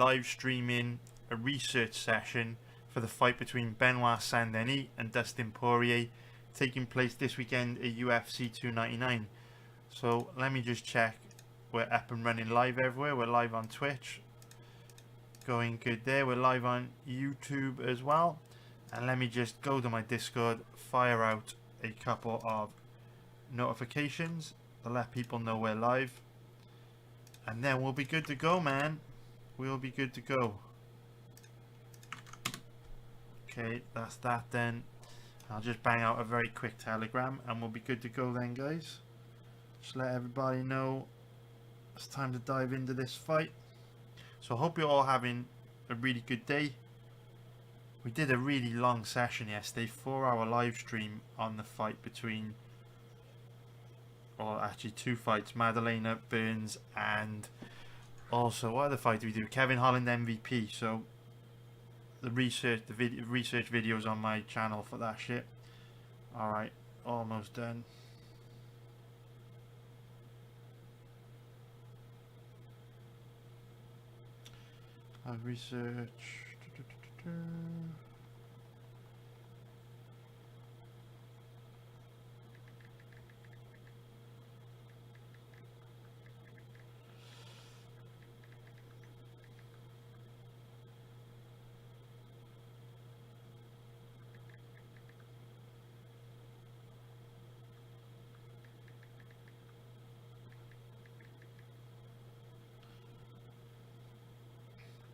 live streaming a research session for the fight between Benoit Saint-Denis and Dustin Poirier, taking place this weekend at UFC 299. So let me just check. We're up and running live everywhere. We're live on Twitch. Going good there. We're live on YouTube as well. And let me just go to my Discord, fire out a couple of notifications to let people know we're live. And then we'll be good to go, man. We'll be good to go. Okay, that's that then. I'll just bang out a very quick telegram and we'll be good to go then, guys. Just let everybody know it's time to dive into this fight. So I hope you're all having a really good day. We did a really long session yesterday, 4-hour live stream on the fight between, or actually two fights, Madalena Burns and also what other fight did we do? Kevin Holland MVP. So the research videos on my channel for that shit. All right, almost done. Research.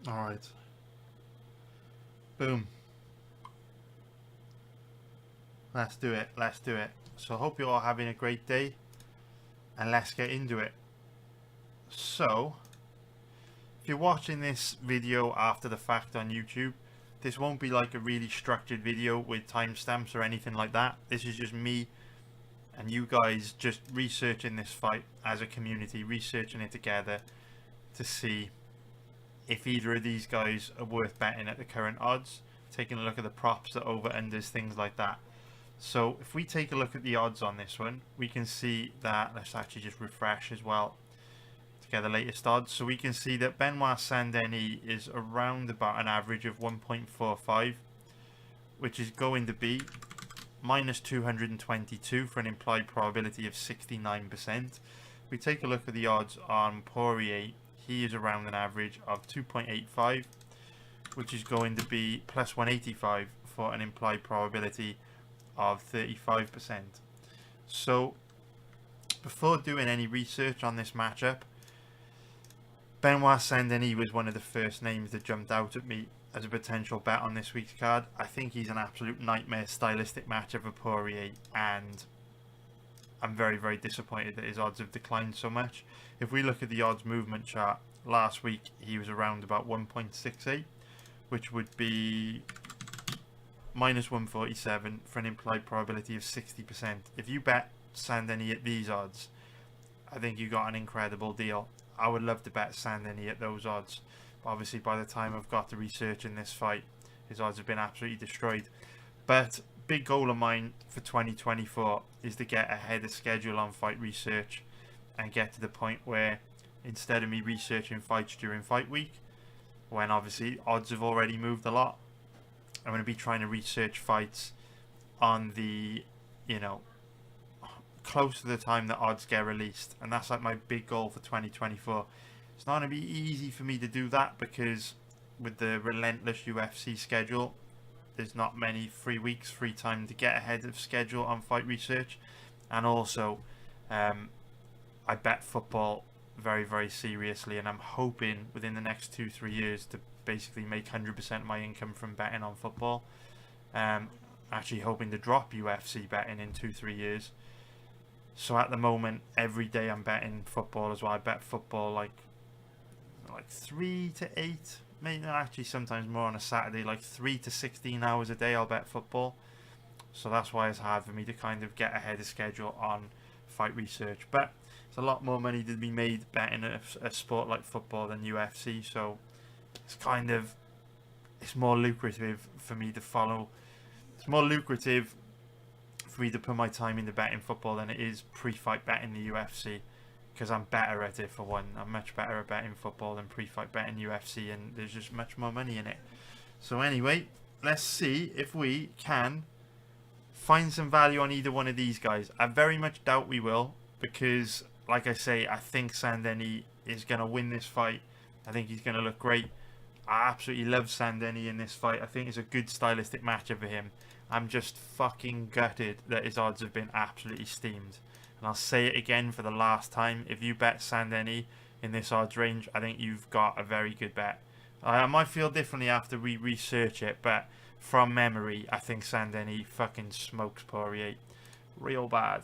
All right. Boom. Let's do it. Let's do it. So I hope you're all having a great day. And let's get into it. So, if you're watching this video after the fact on YouTube, this won't be like a really structured video with timestamps or anything like that. This is just me and you guys just researching this fight as a community, researching it together to see if either of these guys are worth betting at the current odds, taking a look at the props, the over-unders, things like that. So if we take a look at the odds on this one, we can see that, let's actually just refresh as well to get the latest odds. So we can see that Benoit Saint-Denis is around about an average of 1.45, which is going to be minus 222 for an implied probability of 69%. We take a look at the odds on Poirier. He is around an average of 2.85, which is going to be plus 185 for an implied probability of 35%. So, before doing any research on this matchup, Benoit Saint-Denis was one of the first names that jumped out at me as a potential bet on this week's card. I think he's an absolute nightmare stylistic matchup for Poirier, and I'm very, very disappointed that his odds have declined so much. If we look at the odds movement chart, last week he was around about 1.68, which would be minus 147 for an implied probability of 60%. If you bet Saint-Denis at these odds, I think you got an incredible deal. I would love to bet Saint-Denis at those odds. But obviously by the time I've got to research in this fight, his odds have been absolutely destroyed. But big goal of mine for 2024 is to get ahead of schedule on fight research and get to the point where instead of me researching fights during fight week, when obviously odds have already moved a lot, I'm going to be trying to research fights on the, you know, close to the time that odds get released. And that's like my big goal for 2024. It's not going to be easy for me to do that because with the relentless UFC schedule, there's not many free weeks, free time to get ahead of schedule on fight research. And also, I bet football very, very seriously, and I'm hoping within the next 2-3 years to basically make 100% of my income from betting on football. Actually hoping to drop UFC betting in 2-3 years. So at the moment, every day I'm betting football as well. I bet football like 3 to 8, maybe actually sometimes more on a Saturday, like 3 to 16 hours a day I'll bet football. So that's why it's hard for me to kind of get ahead of schedule on fight research. But it's a lot more money to be made betting a sport like football than UFC. So it's kind of, it's more lucrative for me to follow. It's more lucrative for me to put my time into betting football than it is pre-fight betting the UFC. because I'm better at it for one. I'm much better at betting football than pre-fight betting UFC, and there's just much more money in it. So anyway, let's see if we can find some value on either one of these guys. I very much doubt we will, because like I say, I think Saint-Denis is going to win this fight. I think he's going to look great. I absolutely love Saint-Denis in this fight. I think it's a good stylistic matchup for him. I'm just fucking gutted that his odds have been absolutely steamed. And I'll say it again for the last time. If you bet Saint-Denis in this odds range, I think you've got a very good bet. I might feel differently after we research it, but from memory, I think Saint-Denis fucking smokes Poirier real bad.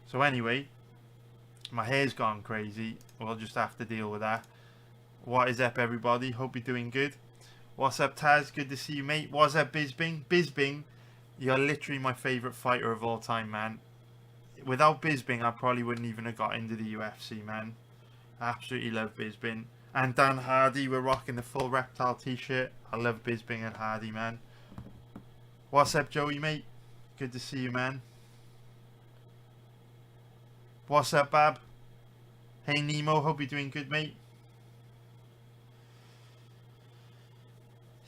So anyway, my hair's gone crazy. We'll just have to deal with that. What is up, everybody? Hope you're doing good. What's up, Taz? Good to see you, mate. What's up, Bisping? Bisping, you're literally my favourite fighter of all time, man. Without Bisping, I probably wouldn't even have got into the UFC, man. I absolutely love Bisping. And Dan Hardy, we're rocking the full Reptile t-shirt. I love Bisping and Hardy, man. What's up, Joey, mate? Good to see you, man. What's up, Bab? Hey, Nemo. Hope you're doing good, mate.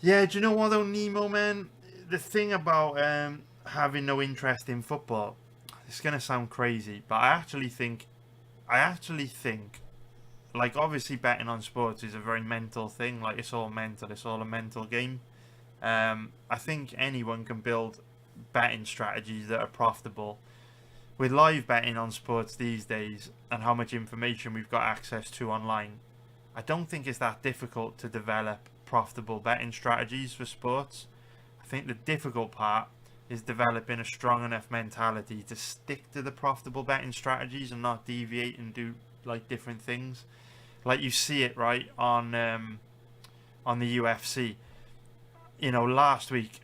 Yeah, do you know what, though, Nemo, man? The thing about having no interest in football, it's going to sound crazy, but I actually think, like, obviously betting on sports is a very mental thing. Like, it's all mental. It's all a mental game. I think anyone can build betting strategies that are profitable. With live betting on sports these days and how much information we've got access to online, I don't think it's that difficult to develop profitable betting strategies for sports. I think the difficult part is developing a strong enough mentality to stick to the profitable betting strategies and not deviate and do like different things. Like you see it right on the UFC. You know, last week,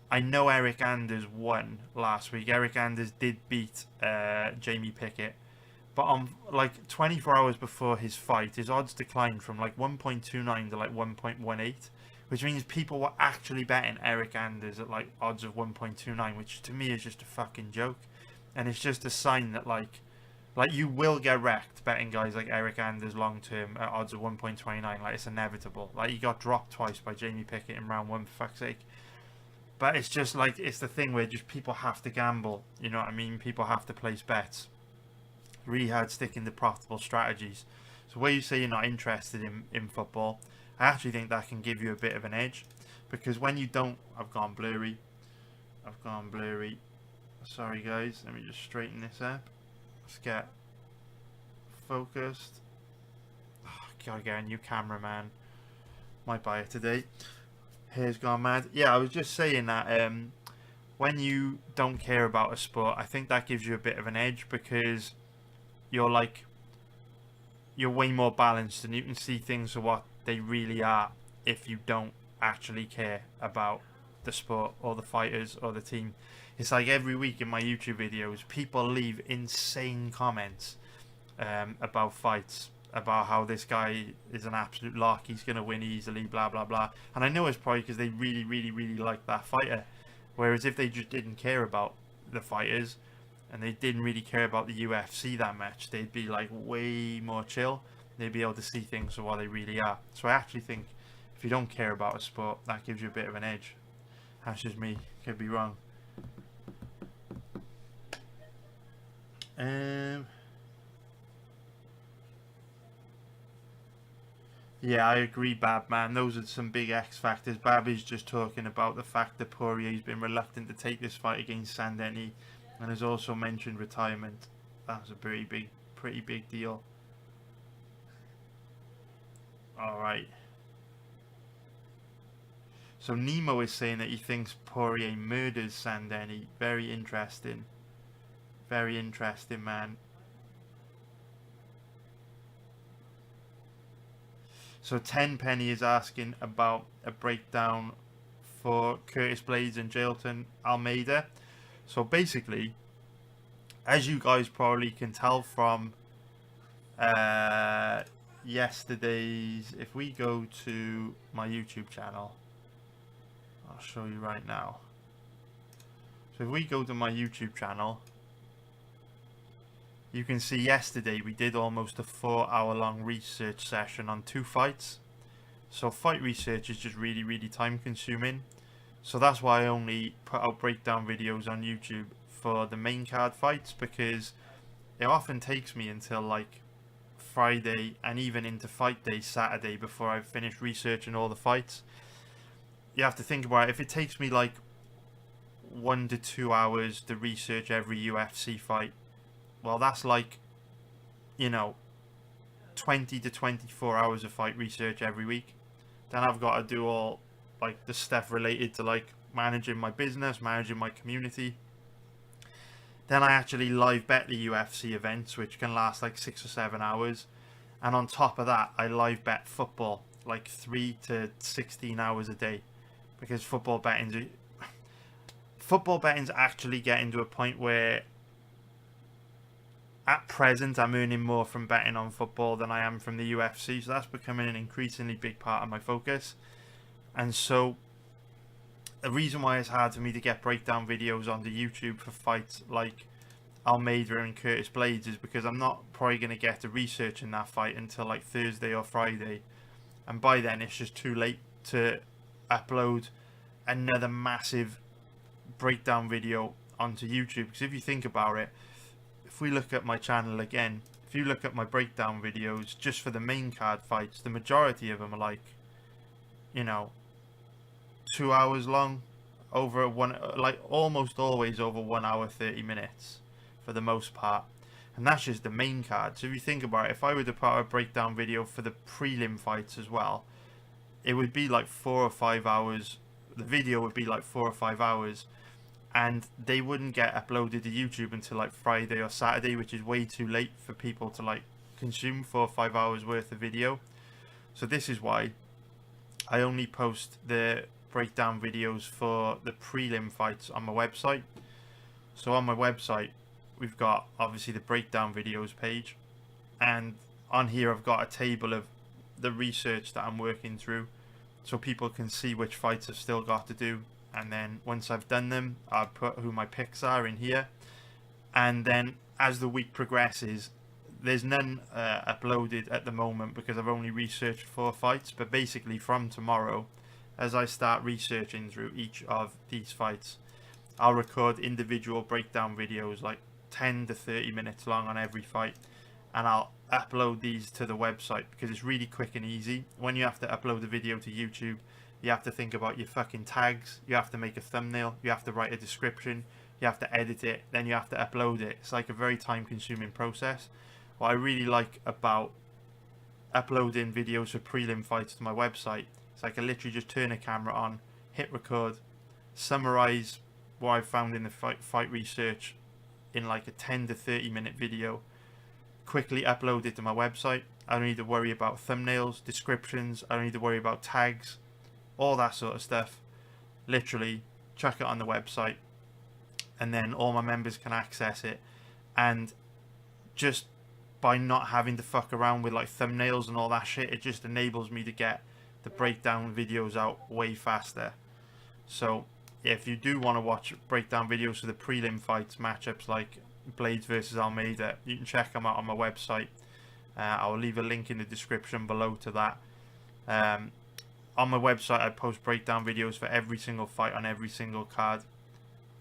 I know Eric Anders won last week. Eric Anders did beat Jamie Pickett. But on like 24 hours before his fight, his odds declined from like 1.29 to like 1.18, which means people were actually betting Eric Anders at like odds of 1.29, which to me is just a fucking joke. And it's just a sign that like you will get wrecked betting guys like Eric Anders long term at odds of 1.29. Like, it's inevitable. Like, he got dropped twice by Jamie Pickett in round one, for fuck's sake. But it's just like, it's the thing where just people have to gamble. You know what I mean? People have to place bets. Really hard sticking to profitable strategies. So where you say you're not interested in football, I actually think that can give you a bit of an edge, because when you don't, I've gone blurry. Sorry guys, let me just straighten this up. Let's get focused. Oh, gotta get a new camera, man. Might buy it today. Hair's gone mad. Yeah, I was just saying that when you don't care about a sport, I think that gives you a bit of an edge, because you're way more balanced and you can see things for what they really are if you don't actually care about the sport or the fighters or the team. It's like every week in my YouTube videos, people leave insane comments about fights, about how this guy is an absolute lock, he's going to win easily, blah blah blah. And I know it's probably because they really really really like that fighter, whereas if they just didn't care about the fighters and they didn't really care about the UFC that much, they'd be like way more chill. They'd be able to see things for what they really are. So I actually think if you don't care about a sport, that gives you a bit of an edge. That's just me, could be wrong. Yeah, I agree, Bab, man. Those are some big X factors. Bab is just talking about the fact that Poirier's been reluctant to take this fight against Saint-Denis, and has also mentioned retirement. That's a pretty big deal. Alright. So Nemo is saying that he thinks Poirier murders Saint-Denis. Very interesting. Very interesting, man. So Tenpenny is asking about a breakdown for Curtis Blades and Jailton Almeida. So basically, as you guys probably can tell from yesterday's, if we go to my YouTube channel, I'll show you right now. So if we go to my YouTube channel, You can see yesterday we did almost a 4 hour long research session on 2 fights. So fight research is just really time consuming. So that's why I only put out breakdown videos on YouTube for the main card fights, because it often takes me until like Friday and even into fight day Saturday before I've finished researching all the fights. You have to think about it. If it takes me like 1 to 2 hours to research every UFC fight, well, that's like, you know, 20 to 24 hours of fight research every week. Then I've got to do all like the stuff related to like managing my business, managing my community. Then I actually live bet the UFC events, which can last like 6 or 7 hours. And on top of that, I live bet football like 3 to 16 hours a day, because football betting's actually getting to a point where at present I'm earning more from betting on football than I am from the UFC. So that's becoming an increasingly big part of my focus. And so the reason why it's hard for me to get breakdown videos onto YouTube for fights like Almeida and Curtis Blades is because I'm not probably going to get to researching that fight until like Thursday or Friday. And by then it's just too late to upload another massive breakdown video onto YouTube. Because if you think about it, if we look at my channel again, if you look at my breakdown videos just for the main card fights, the majority of them are like, you know, 2 hours long, over one, like almost always over 1 hour 30 minutes for the most part. And that's just the main card. So if you think about it, if I were to put out a breakdown video for the prelim fights as well, it would be like 4 or 5 hours. The video would be like 4 or 5 hours, and they wouldn't get uploaded to YouTube until like Friday or Saturday, which is way too late for people to like consume 4 or 5 hours worth of video. So this is why I only post the breakdown videos for the prelim fights on my website. So on my website we've got obviously the breakdown videos page, and on here I've got a table of the research that I'm working through, so people can see which fights I've still got to do. And then once I've done them, I'll put who my picks are in here. And then as the week progresses, there's none uploaded at the moment because I've only researched 4 fights. But basically from tomorrow, as I start researching through each of these fights, I'll record individual breakdown videos like 10 to 30 minutes long on every fight, and I'll upload these to the website because it's really quick and easy. When you have to upload a video to YouTube, you have to think about your fucking tags, you have to make a thumbnail, you have to write a description, you have to edit it, then you have to upload it. It's like a very time consuming process. What I really like about uploading videos for prelim fights to my website is I can literally just turn a camera on, hit record, summarize what I've found in the fight research in like a 10 to 30 minute video, quickly upload it to my website. I don't need to worry about thumbnails, descriptions, I don't need to worry about tags, all that sort of stuff. Literally chuck it on the website, and then all my members can access it. And just by not having to fuck around with like thumbnails and all that shit, it just enables me to get the breakdown videos out way faster. So if you do want to watch breakdown videos for the prelim fights, matchups like Blades versus Almeida, you can check them out on my website. I'll leave a link in the description below to that. On my website I post breakdown videos for every single fight on every single card,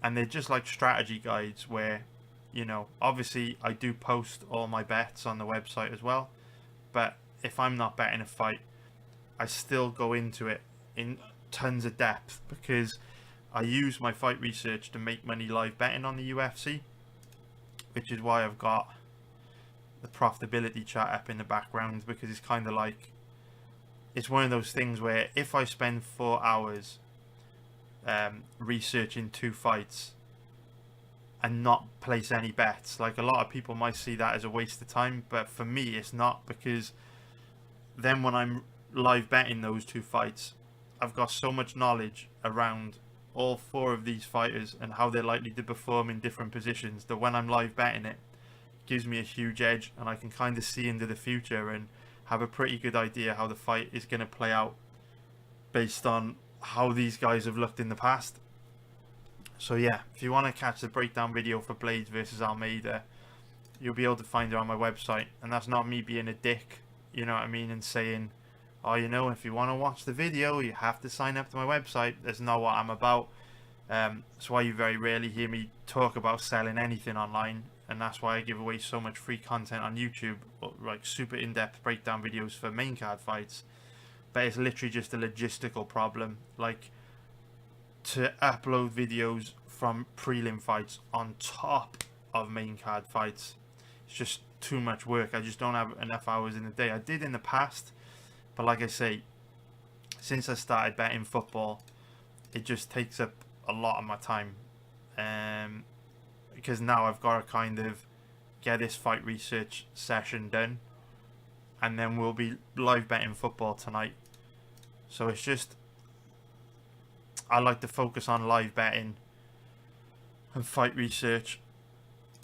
and they're just like strategy guides where, you know, obviously I do post all my bets on the website as well, but if I'm not betting a fight, I still go into it in tons of depth because I use my fight research to make money live betting on the UFC, which is why I've got the profitability chart up in the background, because it's kind of like, it's one of those things where if I spend 4 hours researching 2 fights and not place any bets, like a lot of people might see that as a waste of time, but for me it's not, because then when I'm live betting those 2 fights, I've got so much knowledge around all 4 of these fighters and how they're likely to perform in different positions that when I'm live betting it, gives me a huge edge, and I can kind of see into the future and have a pretty good idea how the fight is going to play out based on how these guys have looked in the past. So yeah, if you want to catch the breakdown video for Blades versus Almeida, you'll be able to find it on my website. And that's not me being a dick, you know what I mean, and saying, oh, you know, if you want to watch the video, you have to sign up to my website. That's not what I'm about. That's why you very rarely hear me talk about selling anything online, and that's why I give away so much free content on YouTube, like super in-depth breakdown videos for main card fights. But it's literally just a logistical problem. Like, to upload videos from prelim fights on top of main card fights, it's just too much work. I just don't have enough hours in the day. I did in the past, but like I say, since I started betting football, it just takes up a lot of my time, because now I've got to kind of get this fight research session done, and then we'll be live betting football tonight. So it's just, I like to focus on live betting and fight research,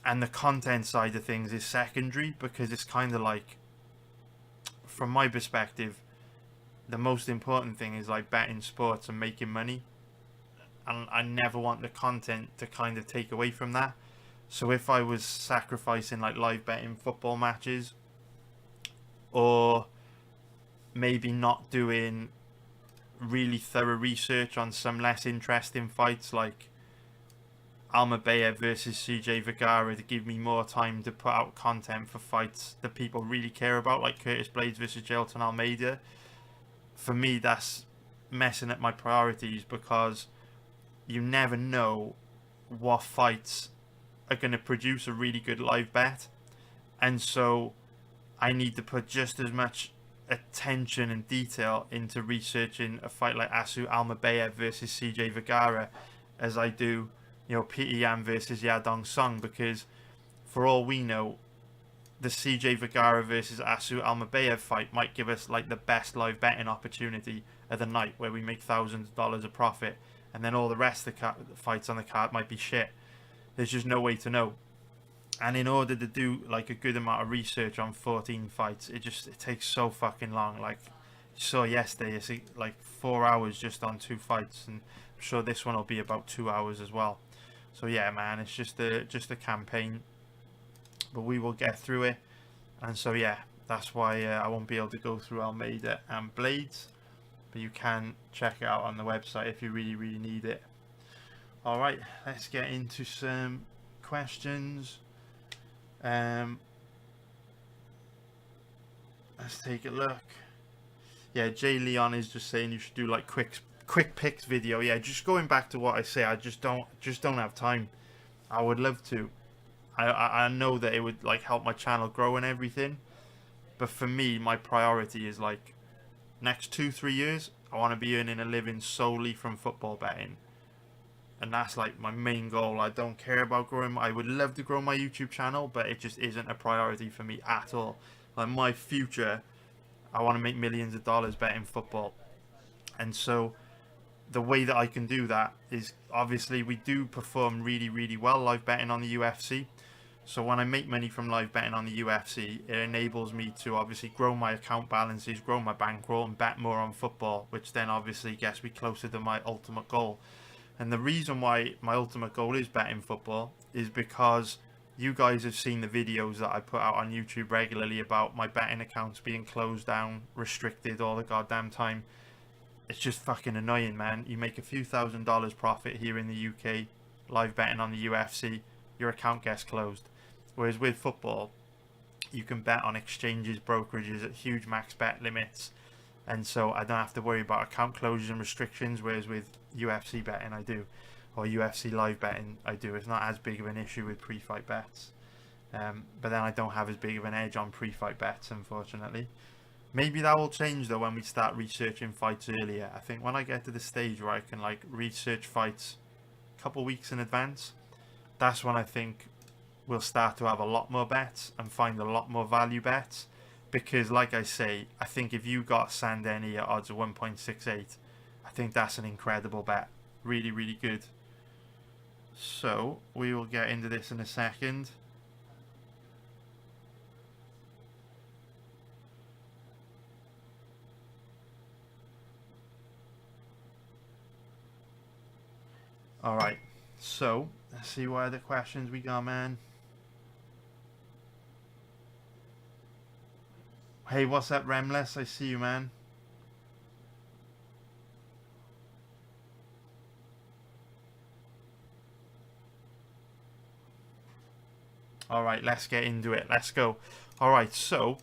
and the content side of things is secondary, because it's kind of like, from my perspective, the most important thing is like betting sports and making money, and I never want the content to kind of take away from that. So if I was sacrificing like live betting football matches, or maybe not doing really thorough research on some less interesting fights like Almabayev versus CJ Vergara, to give me more time to put out content for fights that people really care about, like Curtis Blades versus Jailton Almeida, for me that's messing up my priorities, because you never know what fights are going to produce a really good live bet. And so I need to put just as much attention and detail into researching a fight like Asu Almabayev versus CJ Vergara as I do, you know, Petr Yan versus Yadong Song, because for all we know, the CJ Vergara versus Asu Almabayev fight might give us like the best live betting opportunity of the night, where we make thousands of dollars of profit, and then all the rest of the fights on the card might be shit. There's just no way to know. And in order to do like a good amount of research on 14 fights, it takes so fucking long. Like you saw yesterday, it's like 4 hours just on 2 fights, and I'm sure this one will be about 2 hours as well. So yeah, man, it's just a campaign, but we will get through it. And so yeah, that's why I won't be able to go through Almeida and Blades, but you can check it out on the website if you really need it. All right, let's get into some questions. Let's take a look. Yeah, Jay Leon is just saying you should do like quick picks video. Yeah, just going back to what I say, I just don't have time. I would love to. I know that it would like help my channel grow and everything, but for me, my priority is like next 2-3 years I want to be earning a living solely from football betting, and that's like my main goal. I don't care about growing. I would love to grow my YouTube channel, but it just isn't a priority for me at all. Like my future, I want to make millions of dollars betting football, and so the way that I can do that is, obviously we do perform really well live betting on the UFC. So when I make money from live betting on the UFC, it enables me to obviously grow my account balances, grow my bankroll, and bet more on football, which then obviously gets me closer to my ultimate goal. And the reason why my ultimate goal is betting football is because you guys have seen the videos that I put out on YouTube regularly about my betting accounts being closed down, restricted all the goddamn time. It's just fucking annoying, man. You make a few $1,000s profit here in the UK, live betting on the UFC, your account gets closed. Whereas with football, you can bet on exchanges, brokerages at huge max bet limits, and so I don't have to worry about account closures and restrictions, whereas with UFC betting I do, or UFC live betting I do. It's not as big of an issue with pre-fight bets, but then I don't have as big of an edge on pre-fight bets, unfortunately. Maybe that will change though when we start researching fights earlier. I think when I get to the stage where I can like research fights a couple weeks in advance, that's when I think we'll start to have a lot more bets and find a lot more value bets. Because like I say, I think if you got Saint-Denis at odds of 1.68, I think that's an incredible bet. Really good. So we will get into this in a second. Alright, so let's see what other questions we got, man. Hey, what's up, Remless? I see you, man. Alright, let's get into it. Let's go. Alright, so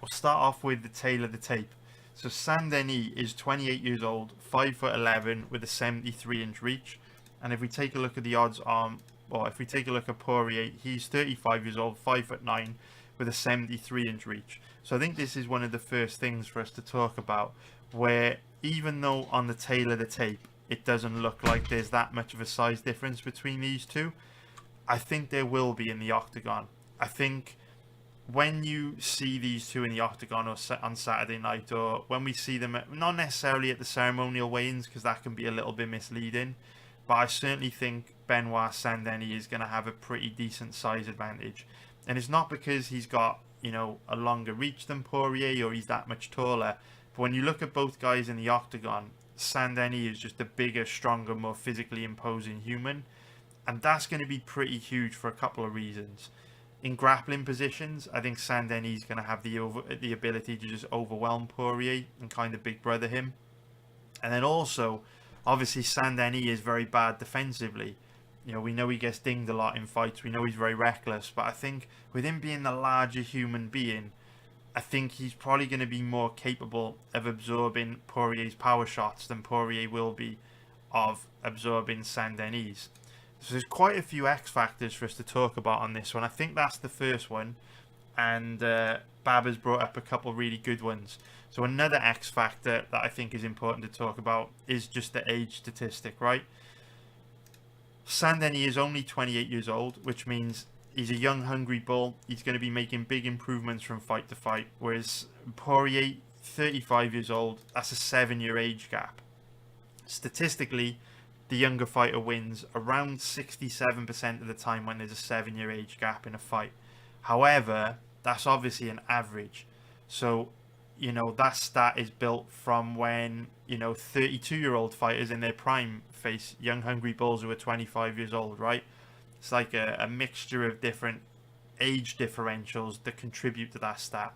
we'll start off with the tail of the tape. So Saint-Denis is 28 years old, 5'11", with a 73-inch reach. And if we take a look at the odds on, well, if we take a look at Poirier, he's 35 years old, 5'9", with a 73-inch reach. So I think this is one of the first things for us to talk about, where even though on the tail of the tape it doesn't look like there's that much of a size difference between these two, I think there will be in the octagon. I think when you see these two in the octagon or on Saturday night, or when we see them, not necessarily at the ceremonial weigh-ins, because that can be a little bit misleading, but I certainly think Benoit Saint-Denis is going to have a pretty decent size advantage. And it's not because he's got, you know, a longer reach than Poirier or he's that much taller. But when you look at both guys in the octagon, Saint-Denis is just a bigger, stronger, more physically imposing human. And that's going to be pretty huge for a couple of reasons. In grappling positions, I think Saint-Denis is going to have the ability to just overwhelm Poirier and kind of big brother him. And then also, obviously, Saint-Denis is very bad defensively. You know, we know he gets dinged a lot in fights. We know he's very reckless. But I think with him being the larger human being, I think he's probably going to be more capable of absorbing Poirier's power shots than Poirier will be of absorbing Saint-Denis. So there's quite a few X factors for us to talk about on this one. I think that's the first one. And Baba's brought up a couple really good ones. So another X factor that I think is important to talk about is just the age statistic, right? Saint-Denis is only 28 years old, which means he's a young, hungry bull. He's going to be making big improvements from fight to fight. Whereas Poirier, 35 years old, that's a 7-year age gap. Statistically, the younger fighter wins around 67% of the time when there's a 7-year age gap in a fight. However, that's obviously an average. So, you know, that stat is built from when, you know, 32-year-old fighters in their prime face young, hungry bulls who are 25 years old, right? It's like a mixture of different age differentials that contribute to that stat.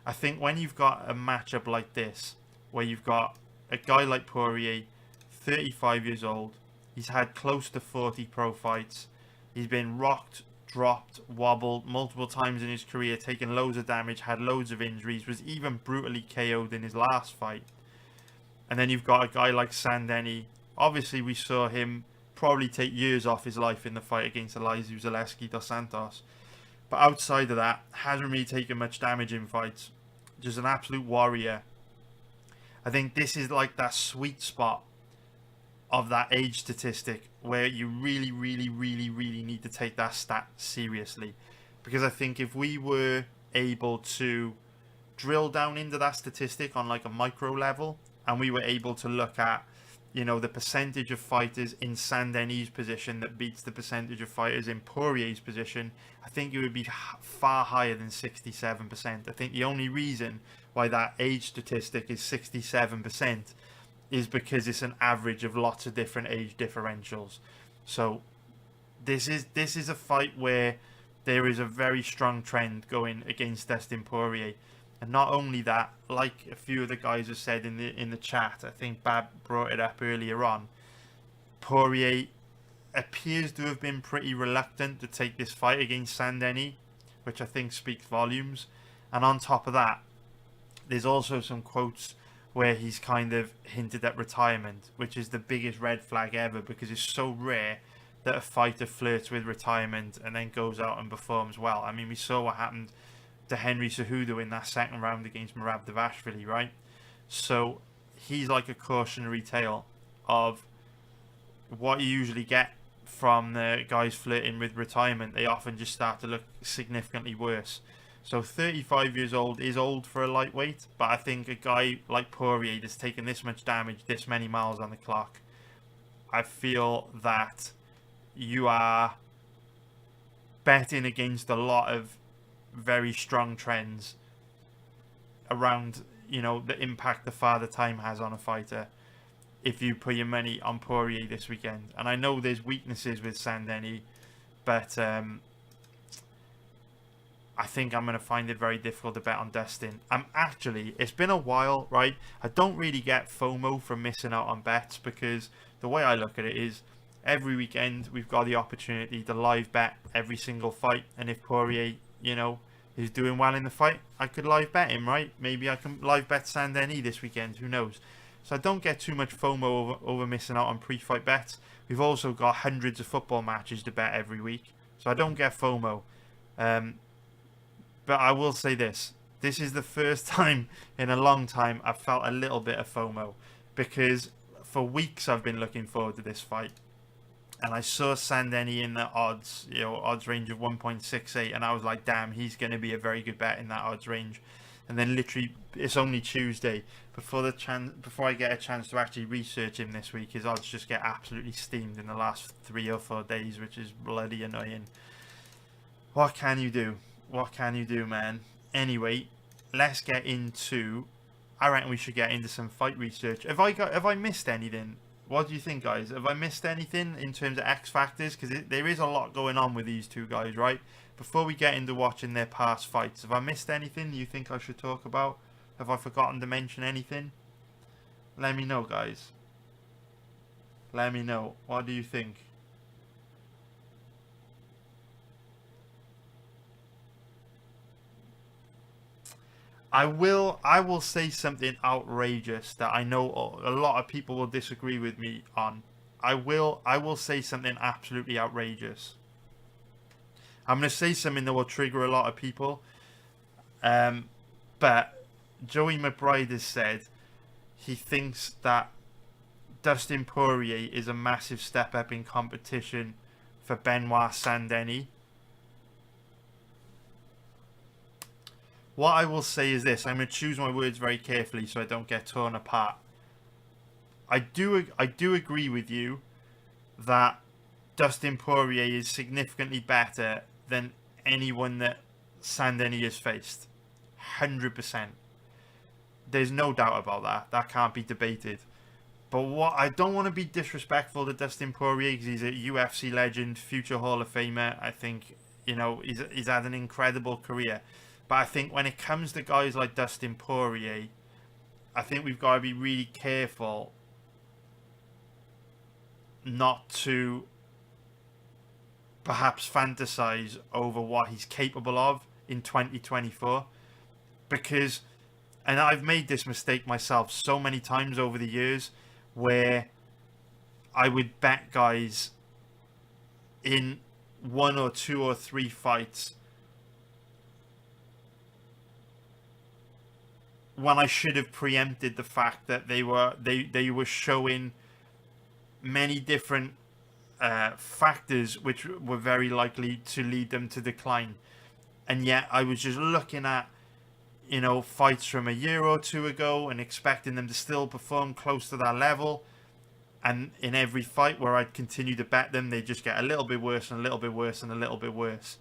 I think when you've got a matchup like this, where you've got a guy like Poirier, 35 years old, he's had close to 40 pro fights, he's been rocked, dropped, wobbled multiple times in his career, taken loads of damage, had loads of injuries, was even brutally KO'd in his last fight. And then you've got a guy like Saint-Denis. Obviously, we saw him probably take years off his life in the fight against Elizeu Zaleski dos Santos. But outside of that, hasn't really taken much damage in fights. Just an absolute warrior. I think this is like that sweet spot of that age statistic where you really, really, really, really need to take that stat seriously. Because I think if we were able to drill down into that statistic on like a micro level, and we were able to look at, you know, the percentage of fighters in Saint-Denis' position that beats the percentage of fighters in Poirier's position, I think it would be far higher than 67%. I think the only reason why that age statistic is 67% is because it's an average of lots of different age differentials. So this is a fight where there is a very strong trend going against Dustin Poirier. And not only that, like a few of the guys have said in the chat, I think Bab brought it up earlier on, Poirier appears to have been pretty reluctant to take this fight against Saint-Denis, which I think speaks volumes. And on top of that, there's also some quotes where he's kind of hinted at retirement, which is the biggest red flag ever, because it's so rare that a fighter flirts with retirement and then goes out and performs well. I mean, we saw what happened to Henry Cejudo in that second round against Merab Dvalishvili, right? So he's like a cautionary tale of what you usually get from the guys flirting with retirement. They often just start to look significantly worse. So 35 years old is old for a lightweight, but I think a guy like Poirier that's taken this much damage, this many miles on the clock, I feel that you are betting against a lot of very strong trends around, you know, the impact the Father Time has on a fighter if you put your money on Poirier this weekend. And I know there's weaknesses with Saint-Denis, but I think I'm going to find it very difficult to bet on Dustin. It's been a while, right? I don't really get FOMO from missing out on bets, because the way I look at it is every weekend we've got the opportunity to live bet every single fight. And if Poirier, is doing well in the fight, I could live bet him, right? Maybe I can live bet Saint-Denis this weekend, who knows? So I don't get too much FOMO over missing out on pre-fight bets. We've also got hundreds of football matches to bet every week, so I don't get FOMO. But I will say this. This is the first time in a long time I've felt a little bit of FOMO, because for weeks I've been looking forward to this fight. And I saw Saint-Denis in the odds range of 1.68, and I was like, damn, he's going to be a very good bet in that odds range. And then literally, it's only Tuesday. Before I get a chance to actually research him this week, his odds just get absolutely steamed in the last 3 or 4 days, which is bloody annoying. What can you do? What can you do, man? Anyway, let's get into... I reckon we should get into some fight research. Have I missed anything? What do you think, guys? Have I missed anything in terms of X factors? Because there is a lot going on with these two guys, right? Before we get into watching their past fights, have I missed anything you think I should talk about? Have I forgotten to mention anything? Let me know, guys. Let me know. What do you think? I will say something outrageous that I know a lot of people will disagree with me on. I will say something absolutely outrageous. I'm going to say something that will trigger a lot of people. But Joey McBride has said he thinks that Dustin Poirier is a massive step up in competition for Benoit Saint-Denis. What I will say is this. I'm going to choose my words very carefully so I don't get torn apart. I do agree with you that Dustin Poirier is significantly better than anyone that Saint-Denis has faced. 100%. There's no doubt about that. That can't be debated. But what I don't want to be disrespectful to Dustin Poirier, because he's a UFC legend, future Hall of Famer. I think, he's had an incredible career. But I think when it comes to guys like Dustin Poirier, I think we've got to be really careful not to perhaps fantasize over what he's capable of in 2024. Because, and I've made this mistake myself so many times over the years, where I would bet guys in 1 or 2 or 3 fights when I should have preempted the fact that they were showing many different factors which were very likely to lead them to decline. And yet I was just looking at, fights from a year or 2 ago and expecting them to still perform close to that level. And in every fight where I'd continue to bet them, they just get a little bit worse and a little bit worse and a little bit worse.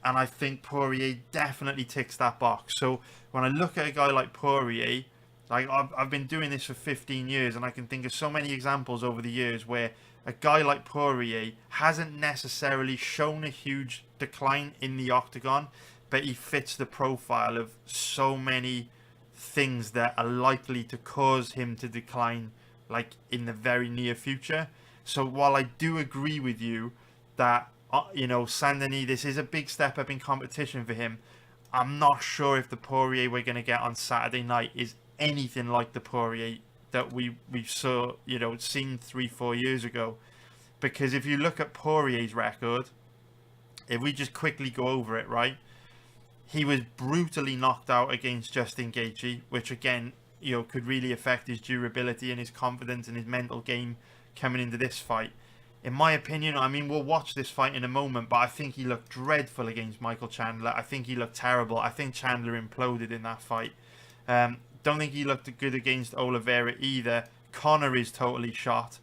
And I think Poirier definitely ticks that box. So when I look at a guy like Poirier, like I've been doing this for 15 years, and I can think of so many examples over the years where a guy like Poirier hasn't necessarily shown a huge decline in the octagon, but he fits the profile of so many things that are likely to cause him to decline, like in the very near future. So while I do agree with you that Saint-Denis, this is a big step up in competition for him, I'm not sure if the Poirier we're going to get on Saturday night is anything like the Poirier that we saw, seen 3-4 years ago. Because if you look at Poirier's record, if we just quickly go over it, right, he was brutally knocked out against Dustin Gaethje, which again, could really affect his durability and his confidence and his mental game coming into this fight. In my opinion, we'll watch this fight in a moment, but I think he looked dreadful against Michael Chandler. I think he looked terrible. I think Chandler imploded in that fight. Don't think he looked good against Oliveira either. Conor is totally shot.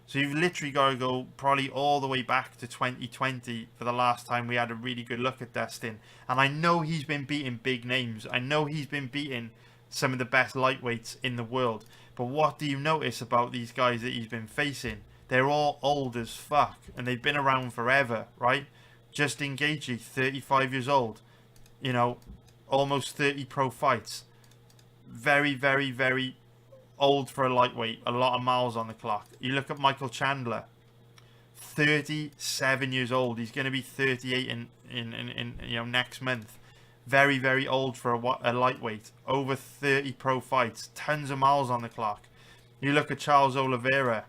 So you've literally got to go probably all the way back to 2020 for the last time we had a really good look at Dustin. And I know he's been beating big names. I know he's been beating some of the best lightweights in the world. But what do you notice about these guys that he's been facing? They're all old as fuck, and they've been around forever, right? Dustin Gaethje, 35 years old. You know, almost 30 pro fights. Very, very, very old for a lightweight. A lot of miles on the clock. You look at Michael Chandler, 37 years old. He's going to be 38 in next month. Very, very old for a lightweight. Over 30 pro fights. Tons of miles on the clock. You look at Charles Oliveira.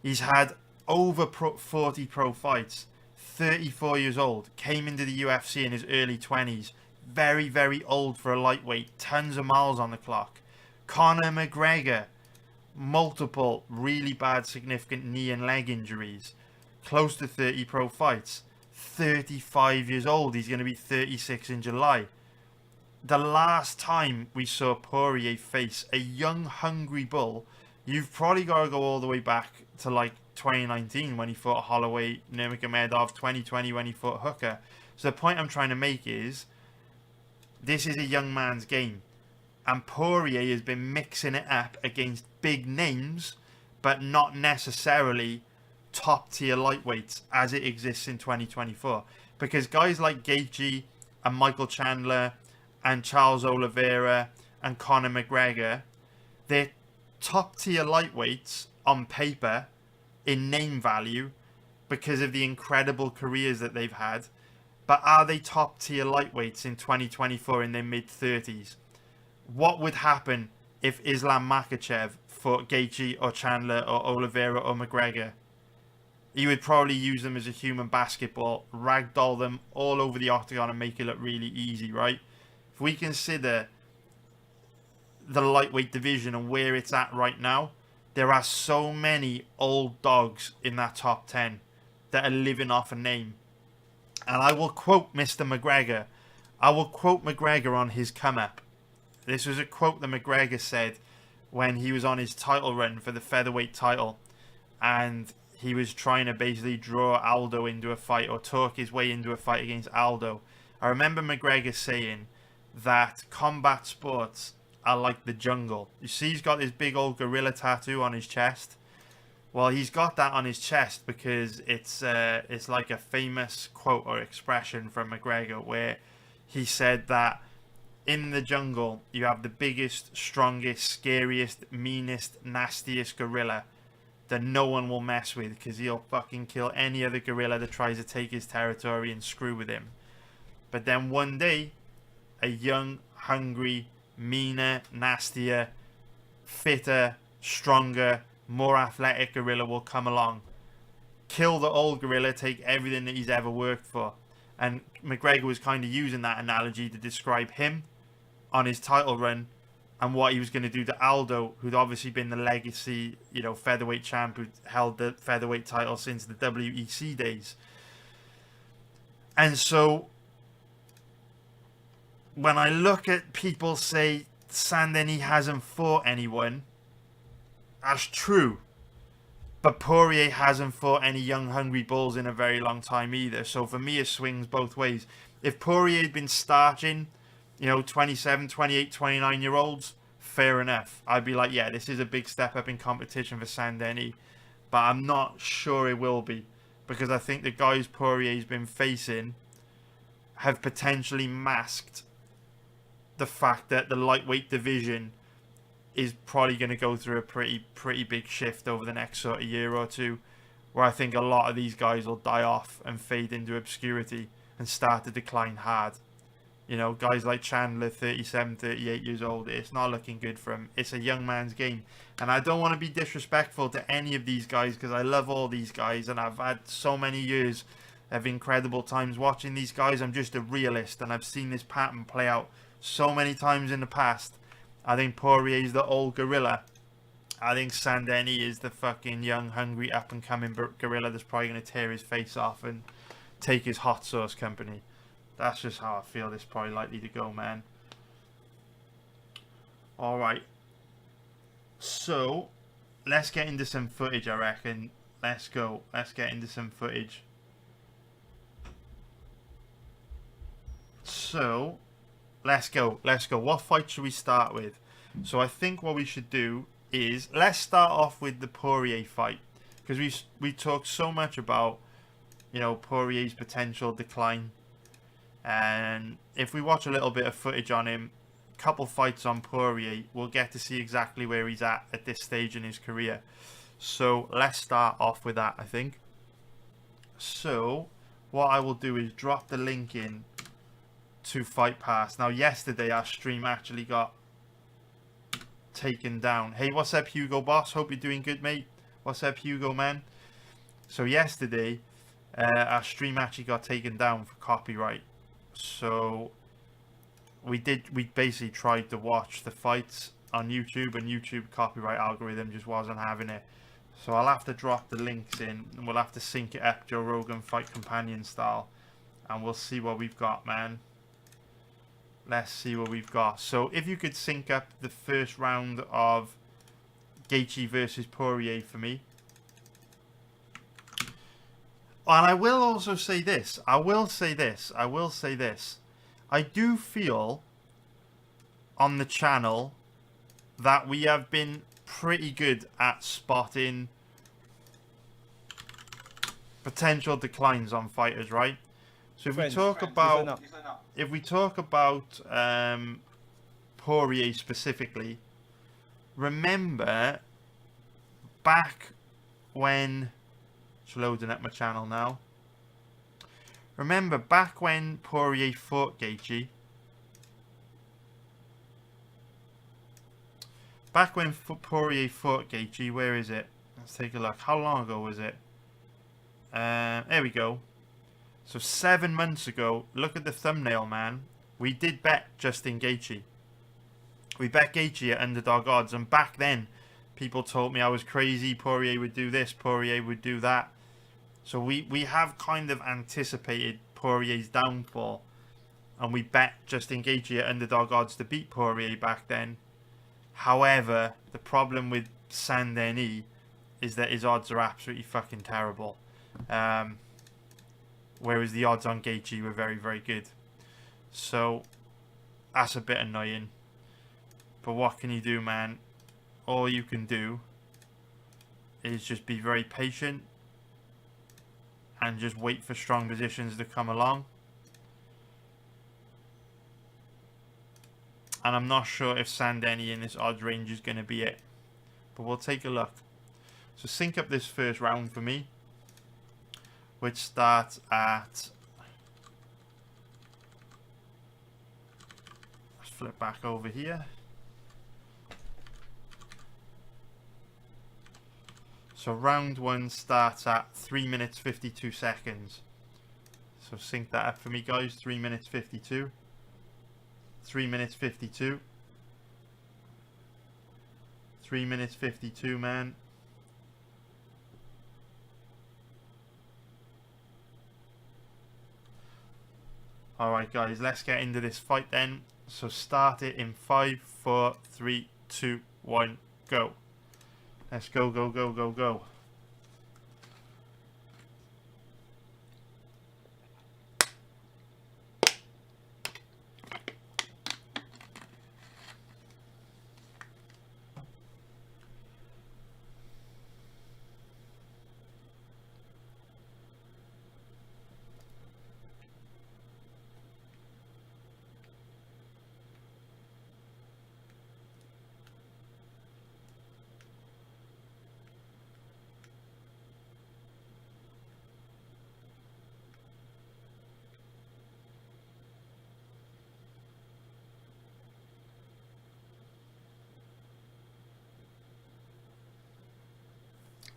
He's had over 40 pro fights. 34 years old. Came into the UFC in his early 20s. Very, very old for a lightweight. Tons of miles on the clock. Conor McGregor. Multiple really bad significant knee and leg injuries. Close to 30 pro fights. 35 years old. He's going to be 36 in July. The last time we saw Poirier face a young, hungry bull, you've probably got to go all the way back to like 2019 when he fought Holloway, Nurmagomedov, 2020 when he fought Hooker. So the point I'm trying to make is, this is a young man's game. And Poirier has been mixing it up against big names, but not necessarily top tier lightweights as it exists in 2024. Because guys like Gaethje and Michael Chandler and Charles Oliveira and Conor McGregor, they're top tier lightweights on paper in name value because of the incredible careers that they've had. But are they top tier lightweights in 2024 in their mid 30s? What would happen if Islam Makhachev fought Gaethje or Chandler or Oliveira or McGregor? He would probably use them as a human basketball, ragdoll them all over the octagon and make it look really easy, right? If we consider the lightweight division and where it's at right now, there are so many old dogs in that top 10 that are living off a name. And I will quote Mr. McGregor. I will quote McGregor on his come up. This was a quote that McGregor said when he was on his title run for the featherweight title. And he was trying to basically draw Aldo into a fight or talk his way into a fight against Aldo. I remember McGregor saying that combat sports are like the jungle. You see he's got this big old gorilla tattoo on his chest. Well, he's got that on his chest because it's like a famous quote or expression from McGregor where he said that in the jungle you have the biggest, strongest, scariest, meanest, nastiest gorilla that no one will mess with because he'll fucking kill any other gorilla that tries to take his territory and screw with him. But then one day, a young, hungry, meaner, nastier, fitter, stronger, more athletic gorilla will come along, kill the old gorilla, take everything that he's ever worked for. And McGregor was kind of using that analogy to describe him on his title run and what he was going to do to Aldo, who'd obviously been the legacy, featherweight champ who held the featherweight title since the WEC days. And so when I look at people say Saint-Denis hasn't fought anyone, that's true. But Poirier hasn't fought any young, hungry bulls in a very long time either. So for me, it swings both ways. If Poirier had been starching, 27, 28, 29-year-olds, fair enough. I'd be like, yeah, this is a big step up in competition for Saint-Denis. But I'm not sure it will be. Because I think the guys Poirier's been facing have potentially masked the fact that the lightweight division is probably going to go through a pretty big shift over the next sort of year or two, where I think a lot of these guys will die off and fade into obscurity and start to decline hard. Guys like Chandler, 37, 38 years old, it's not looking good for him. It's a young man's game. And I don't want to be disrespectful to any of these guys because I love all these guys and I've had so many years of incredible times watching these guys. I'm just a realist and I've seen this pattern play out so many times in the past. I think Poirier is the old gorilla. I think Saint-Denis is the fucking young, hungry, up-and-coming gorilla that's probably going to tear his face off and take his hot sauce company. That's just how I feel this is probably likely to go, man. Alright. So, let's get into some footage, I reckon. Let's go. Let's get into some footage. So, let's go. Let's go. What fight should we start with? So I think what we should do is, let's start off with the Poirier fight. Because we talked so much about, Poirier's potential decline. And if we watch a little bit of footage on him, couple fights on Poirier, we'll get to see exactly where he's at this stage in his career. So let's start off with that, I think. So what I will do is drop the link in to Fight Pass. Now yesterday our stream actually got taken down. Hey, what's up Hugo Boss? Hope you're doing good, mate. What's up Hugo, man? So yesterday our stream actually got taken down for copyright. So we basically tried to watch the fights on YouTube, and YouTube copyright algorithm just wasn't having it. So I'll have to drop the links in, and we'll have to sync it up Joe Rogan Fight Companion style, and we'll see what we've got, man. Let's see what we've got. So if you could sync up the first round of Gaethje versus Poirier for me. And I will also say this. I will say this. I do feel on the channel that we have been pretty good at spotting potential declines on fighters, right? So if we talk about Poirier specifically, remember back when it's loading up my channel now. Remember back when Poirier fought Gaethje. Where is it? Let's take a look. How long ago was it? There we go. So 7 months ago. Look at the thumbnail, man. We did bet Dustin Gaethje. We bet Gaethje at underdog odds, and back then, people told me I was crazy. Poirier would do this. Poirier would do that. So we have kind of anticipated Poirier's downfall, and we bet Dustin Gaethje at underdog odds to beat Poirier back then. However, the problem with Saint-Denis is that his odds are absolutely fucking terrible. Whereas the odds on Gaethje were very, very good. So that's a bit annoying. But what can you do, man? All you can do is just be very patient and just wait for strong positions to come along. And I'm not sure if Saint-Denis in this odds range is going to be it. But we'll take a look. So sync up this first round for me, which starts at... Let's flip back over here. So round 1 starts at 3 minutes 52 seconds. So sync that up for me, guys. 3 minutes 52. 3 minutes 52. 3 minutes 52, man. Alright, guys, let's get into this fight then. So start it in 5, 4, 3, 2, 1, go. Let's go, go, go, go, go.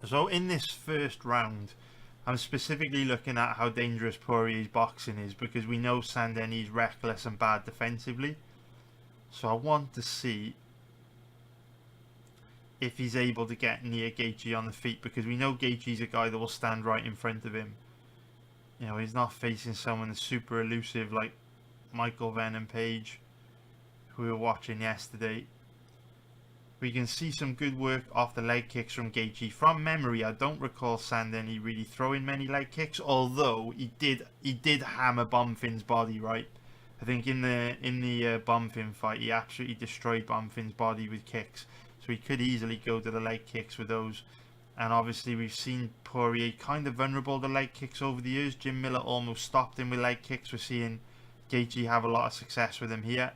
So in this first round, I'm specifically looking at how dangerous Poirier's boxing is, because we know Saint-Denis is reckless and bad defensively. So I want to see if he's able to get near Gaethje on the feet, because we know Gaethje's a guy that will stand right in front of him. You know, he's not facing someone that's super elusive like Michael Venom Page, who we were watching yesterday. We can see some good work off the leg kicks from Gaethje. From memory, I don't recall Saint-Denis really throwing many leg kicks, although he did hammer Bonfin's body, right? I think in the Bonfin fight, he absolutely destroyed Bonfin's body with kicks. So he could easily go to the leg kicks with those. And obviously we've seen Poirier kind of vulnerable to leg kicks over the years. Jim Miller almost stopped him with leg kicks. We're seeing Gaethje have a lot of success with him here.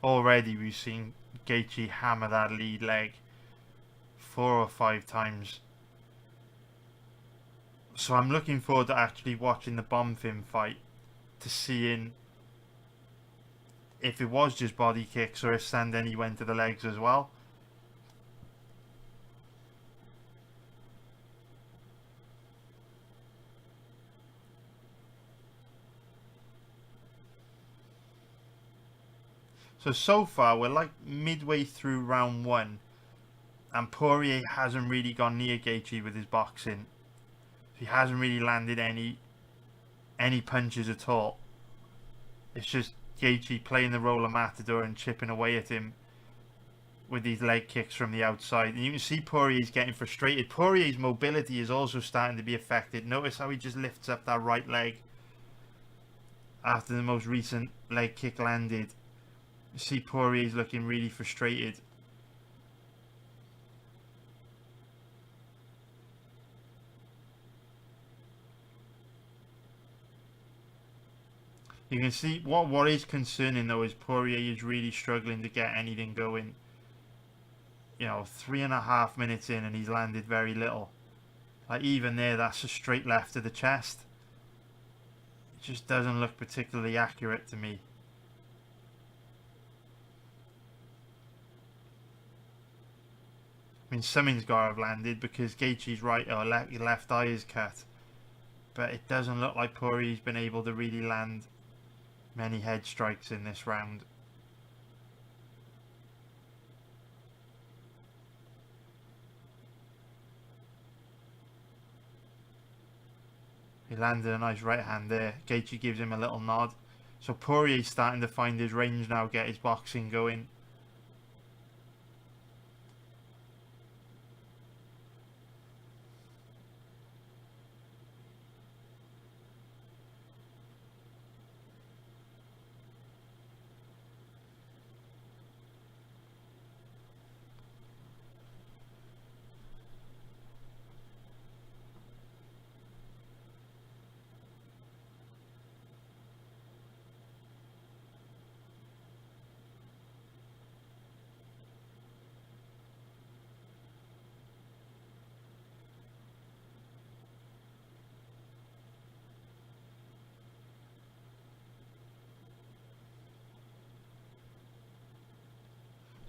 Already we've seen Gaethje hammer that lead leg 4 or 5 times. So I'm looking forward to actually watching the Bonfim fight, to seeing if it was just body kicks or if Saint-Denis went to the legs as well. So far we're like midway through round 1 and Poirier hasn't really gone near Gaethje with his boxing. He hasn't really landed any punches at all. It's just Gaethje playing the role of Matador and chipping away at him with these leg kicks from the outside. And you can see Poirier's getting frustrated. Poirier's mobility is also starting to be affected. Notice how he just lifts up that right leg after the most recent leg kick landed. You see Poirier's looking really frustrated. You can see what is concerning though is Poirier is really struggling to get anything going. You know, 3.5 minutes in and he's landed very little. Like even there, that's a straight left to the chest. It just doesn't look particularly accurate to me. I mean, something's got to have landed because Gaethje's right or left eye is cut. But it doesn't look like Poirier's been able to really land many head strikes in this round. He landed a nice right hand there. Gaethje gives him a little nod. So Poirier's starting to find his range now, get his boxing going.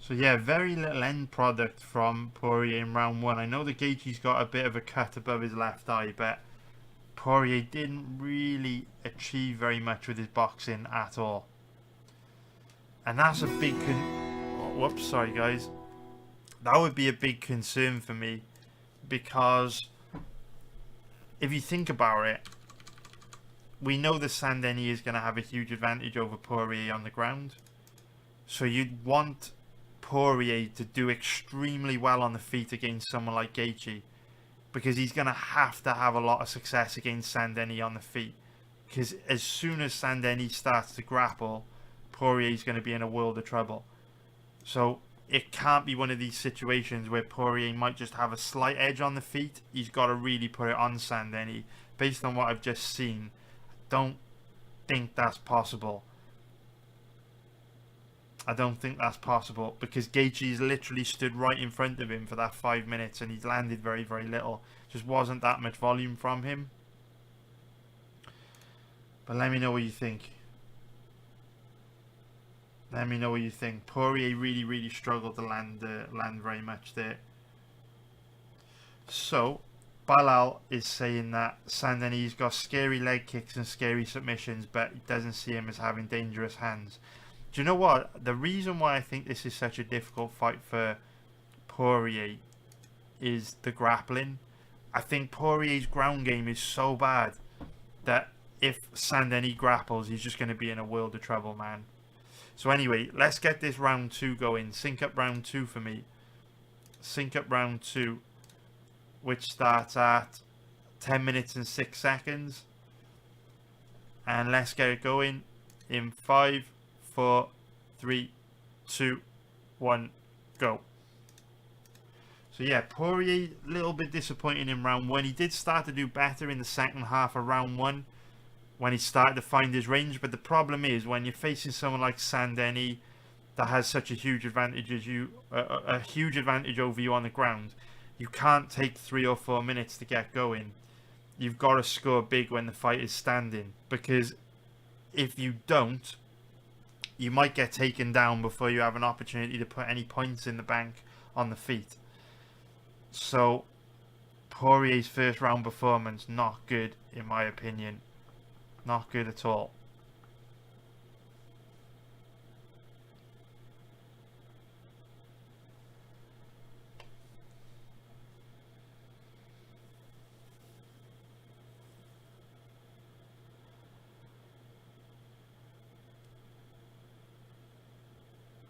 So yeah, very little end product from Poirier in round 1. I know that Gaethje's got a bit of a cut above his left eye, but Poirier didn't really achieve very much with his boxing at all. And that's a big whoops, sorry guys. That would be a big concern for me, because if you think about it, we know that Saint-Denis is going to have a huge advantage over Poirier on the ground. So you'd want Poirier to do extremely well on the feet against someone like Gaethje, because he's going to have a lot of success against Saint-Denis on the feet, because as soon as Saint-Denis starts to grapple, Poirier's going to be in a world of trouble. So it can't be one of these situations where Poirier might just have a slight edge on the feet. He's got to really put it on Saint-Denis. Based on what I've just seen, I don't think that's possible. I don't think that's possible, because Gaethje's literally stood right in front of him for that 5 minutes and he's landed very, very little. Just wasn't that much volume from him. But let me know what you think. Let me know what you think. Poirier really, really struggled to land very much there. So, Balal is saying that Saint-Denis got scary leg kicks and scary submissions, but he doesn't see him as having dangerous hands. Do you know what? The reason why I think this is such a difficult fight for Poirier is the grappling. I think Poirier's ground game is so bad that if Saint-Denis grapples, he's just going to be in a world of trouble, man. So anyway, let's get this round 2 going. Sync up round 2 for me. Sync up round 2, which starts at 10 minutes and 6 seconds. And let's get it going in 5, 4, 3, 2, 1, go. So yeah, Poirier, a little bit disappointing in round 1. He did start to do better in the second half of round 1 when he started to find his range. But the problem is when you're facing someone like Saint-Denis that has such a huge advantage as you, a huge advantage over you on the ground, you can't take 3 or 4 minutes to get going. You've got to score big when the fight is standing, because if you don't, you might get taken down before you have an opportunity to put any points in the bank on the feet. So Poirier's first round performance, not good in my opinion. Not good at all.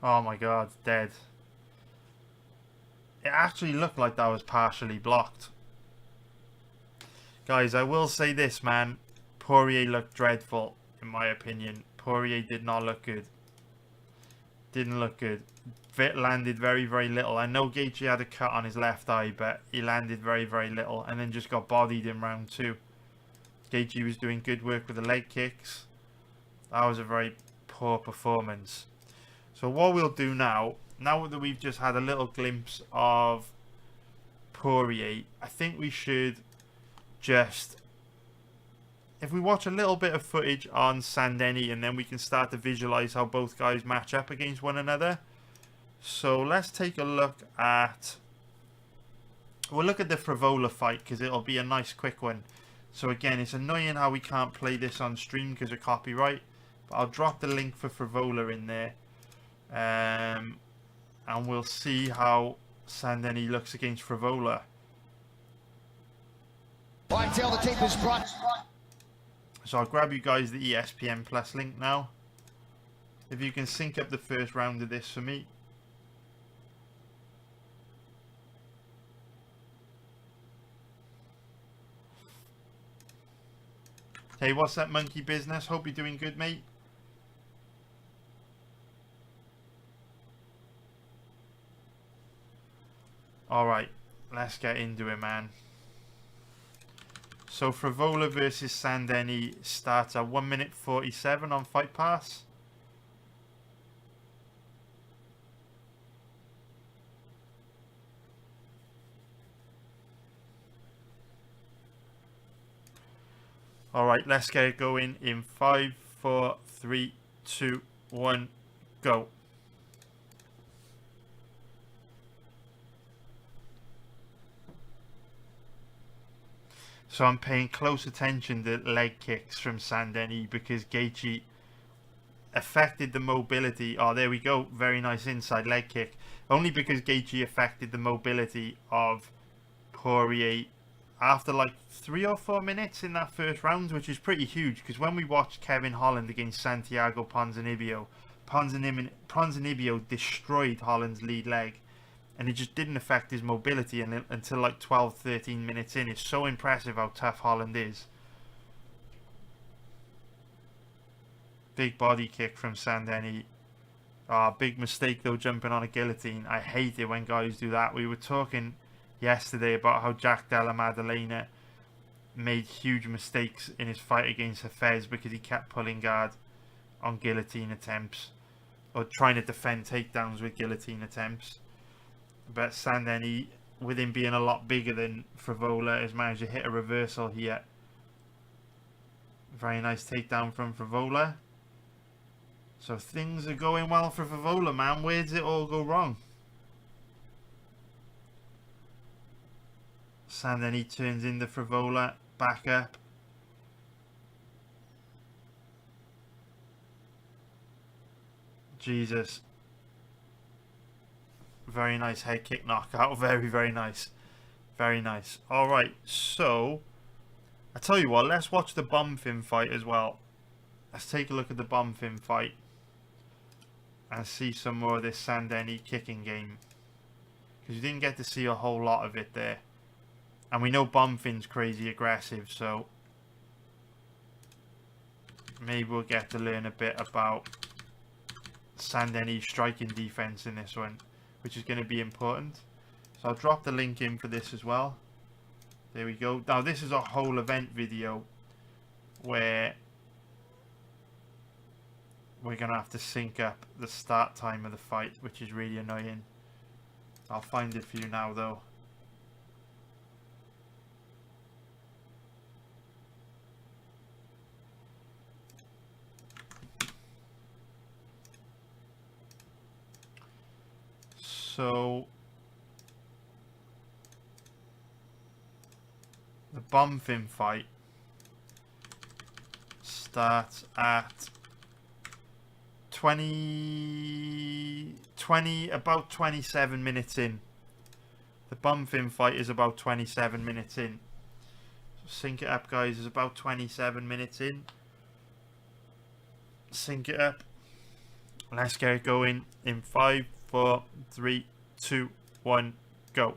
Oh my god, dead. It actually looked like that was partially blocked. Guys, I will say this, man. Poirier looked dreadful, in my opinion. Poirier did not look good. Didn't look good. Landed very, very little. I know Gaethje had a cut on his left eye, but he landed very, very little. And then just got bodied in round 2. Gaethje was doing good work with the leg kicks. That was a very poor performance. So what we'll do now that we've just had a little glimpse of Poirier, I think we should just, if we watch a little bit of footage on Saint-Denis, and then we can start to visualize how both guys match up against one another. So let's take a look at, we'll look at the Frivola fight, because it'll be a nice quick one. So again, it's annoying how we can't play this on stream because of copyright, but I'll drop the link for Frivola in there. And we'll see how Saint-Denis looks against Frivola. Whitetail, the tape is brought. So I'll grab you guys the ESPN Plus link now. If you can sync up the first round of this for me. Hey, what's that monkey business? Hope you're doing good, mate. Alright, let's get into it, man. So Frivola versus Saint-Denis starts at 1 minute 47 on Fight Pass. Alright, let's get it going in 5, 4, 3, 2, 1, go. So I'm paying close attention to leg kicks from Saint-Denis because Gaethje affected the mobility. Oh, there we go. Very nice inside leg kick. Only because Gaethje affected the mobility of Poirier after like 3 or 4 minutes in that first round, which is pretty huge because when we watched Kevin Holland against Santiago Ponzinibbio, Ponzinibbio destroyed Holland's lead leg. And it just didn't affect his mobility until like 12, 13 minutes in. It's so impressive how tough Holland is. Big body kick from Saint-Denis. Big mistake though, jumping on a guillotine. I hate it when guys do that. We were talking yesterday about how Jack Della Maddalena made huge mistakes in his fight against Hafez because he kept pulling guard on guillotine attempts. Or trying to defend takedowns with guillotine attempts. But Saint-Denis, with him being a lot bigger than Frivola, has managed to hit a reversal here. Very nice takedown from Frivola. So things are going well for Frivola, man. Where did it all go wrong? Saint-Denis turns into Frivola, back up. Jesus. Very nice head kick knockout. Very, very nice. Very nice. Alright, so I tell you what, let's watch the Bonfim fight as well. Let's take a look at the Bonfim fight and see some more of this Saint-Denis kicking game. Because you didn't get to see a whole lot of it there. And we know Bonfin's crazy aggressive, so maybe we'll get to learn a bit about Saint-Denis' striking defense in this one, which is going to be important. So I'll drop the link in for this as well. There we go. Now this is a whole event video where we're going to have to sync up the start time of the fight, which is really annoying. I'll find it for you now though. So the Bonfim fight starts at about 27 minutes in. The Bonfim fight is about 27 minutes in. So sync it up, guys. It's about 27 minutes in. Sync it up. Let's get it going in 5, 4, 3, 2, 1, go.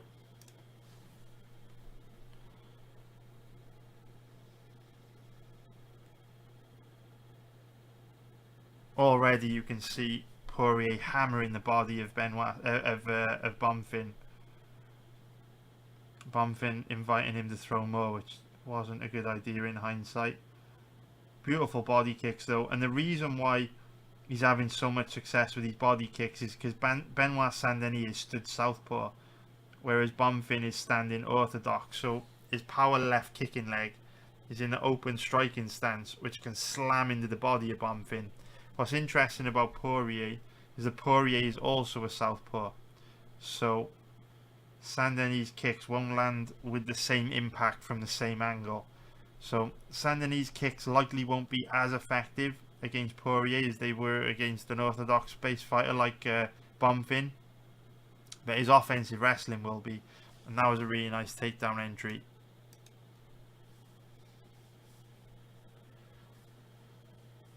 Already you can see Poirier hammering the body of Bonfim. Bonfim inviting him to throw more, which wasn't a good idea in hindsight. Beautiful body kicks though, and the reason why he's having so much success with his body kicks is because Benoit Saint-Denis is stood southpaw, whereas Bonfim is standing orthodox. So his power left kicking leg is in an open striking stance, which can slam into the body of Bonfim. What's interesting about Poirier is that Poirier is also a southpaw, so Saint-Denis' kicks won't land with the same impact from the same angle. So Saint-Denis' kicks likely won't be as effective against Poirier as they were against an orthodox space fighter like Bonfim, but his offensive wrestling will be, and that was a really nice takedown entry.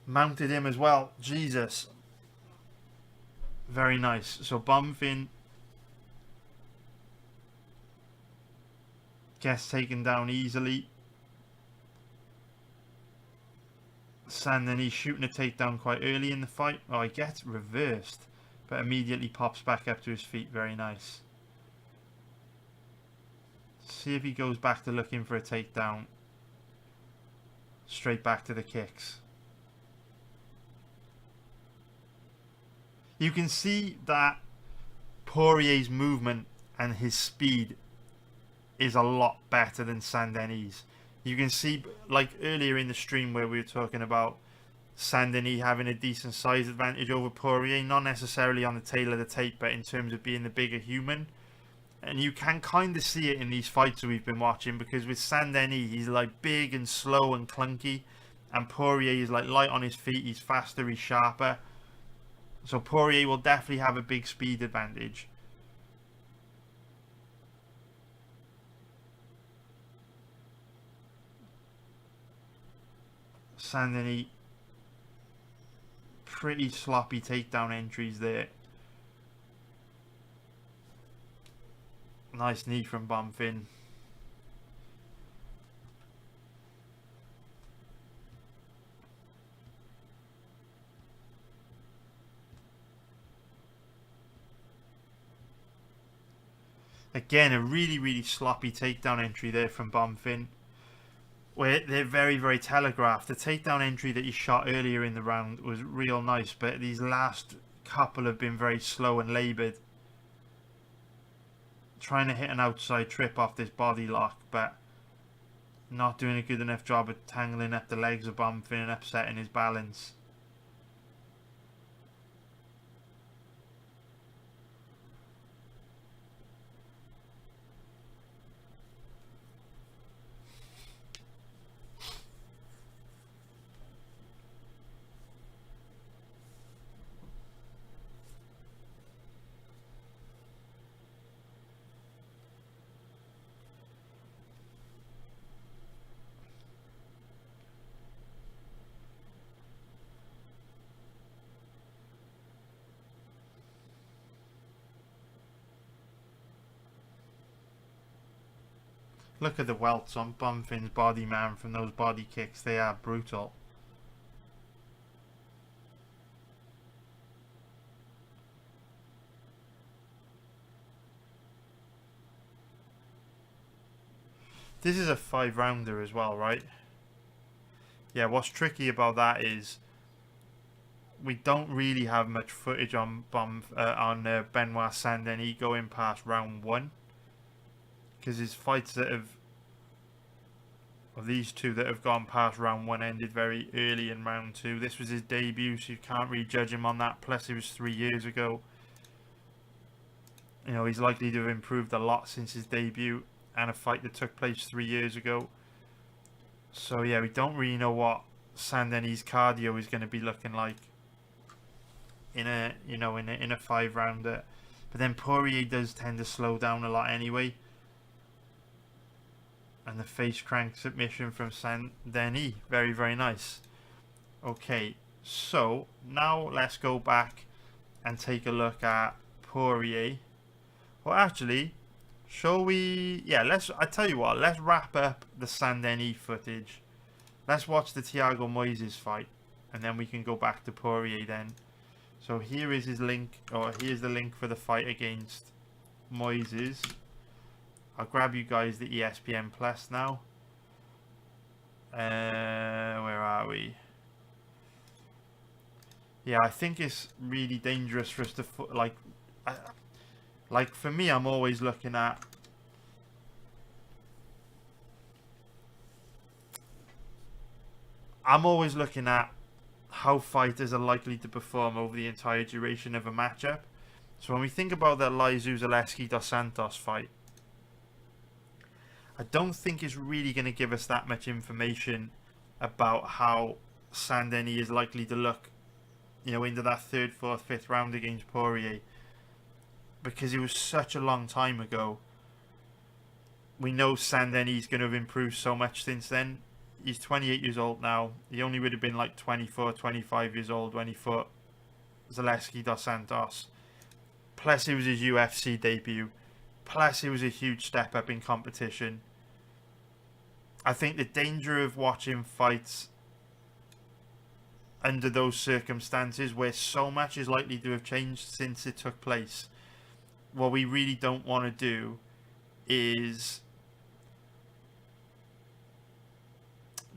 Mounted him as well. Jesus. Very nice. So Bonfim gets taken down easily. Saint-Denis shooting a takedown quite early in the fight. Oh, he gets reversed, but immediately pops back up to his feet. Very nice. See if he goes back to looking for a takedown. Straight back to the kicks. You can see that Poirier's movement and his speed is a lot better than Saint-Denis. You can see, like earlier in the stream where we were talking about Saint-Denis having a decent size advantage over Poirier, not necessarily on the tail of the tape, but in terms of being the bigger human. And you can kind of see it in these fights that we've been watching, because with Saint-Denis, he's like big and slow and clunky, and Poirier is like light on his feet, he's faster, he's sharper. So Poirier will definitely have a big speed advantage. Saint-Denis, pretty sloppy takedown entries there. Nice knee from Bonfim. Again, a really sloppy takedown entry there from Bonfim, where they're very telegraphed. The takedown entry that he shot earlier in the round was real nice, but these last couple have been very slow and laboured. Trying to hit an outside trip off this body lock, but not doing a good enough job of tangling up the legs of Bonfim and upsetting his balance. Look at the welts on Bonfin's body, man, from those body kicks. They are brutal. This is a 5-rounder as well, right? Yeah, what's tricky about that is we don't really have much footage on Benoit Saint-Denis going past round 1. Because his fights that have... of these two that have gone past round 1 ended very early in round 2. This was his debut, so you can't really judge him on that. Plus, it was 3 years ago. You know, he's likely to have improved a lot since his debut and a fight that took place 3 years ago. So yeah, we don't really know what Saint-Denis' cardio is going to be looking like in a, you know, in a 5-rounder. But then Poirier does tend to slow down a lot anyway. And the face crank submission from Saint-Denis, very, very nice. Okay, so now let's go back and take a look at Poirier. Well, actually, shall we... yeah, I tell you what, let's wrap up the Saint-Denis footage. Let's watch the Thiago Moises fight, and then we can go back to Poirier then. So here is his link, or here's the link for the fight against Moises. I'll grab you guys the ESPN Plus now. Where are we? Yeah, I think it's really dangerous for us to like for me, I'm always looking at how fighters are likely to perform over the entire duration of a matchup. So when we think about that Laizu Zaleski dos Santos fight, I don't think it's really going to give us that much information about how Saint-Denis is likely to look, you know, into that 3rd, 4th, 5th round against Poirier, because it was such a long time ago. We know Saint-Denis is going to have improved so much since then. He's 28 years old now. He only would have been like 24, 25 years old when he fought Zaleski dos Santos. Plus, it was his UFC debut. Plus, it was a huge step up in competition. I think the danger of watching fights under those circumstances, where so much is likely to have changed since it took place, what we really don't want to do is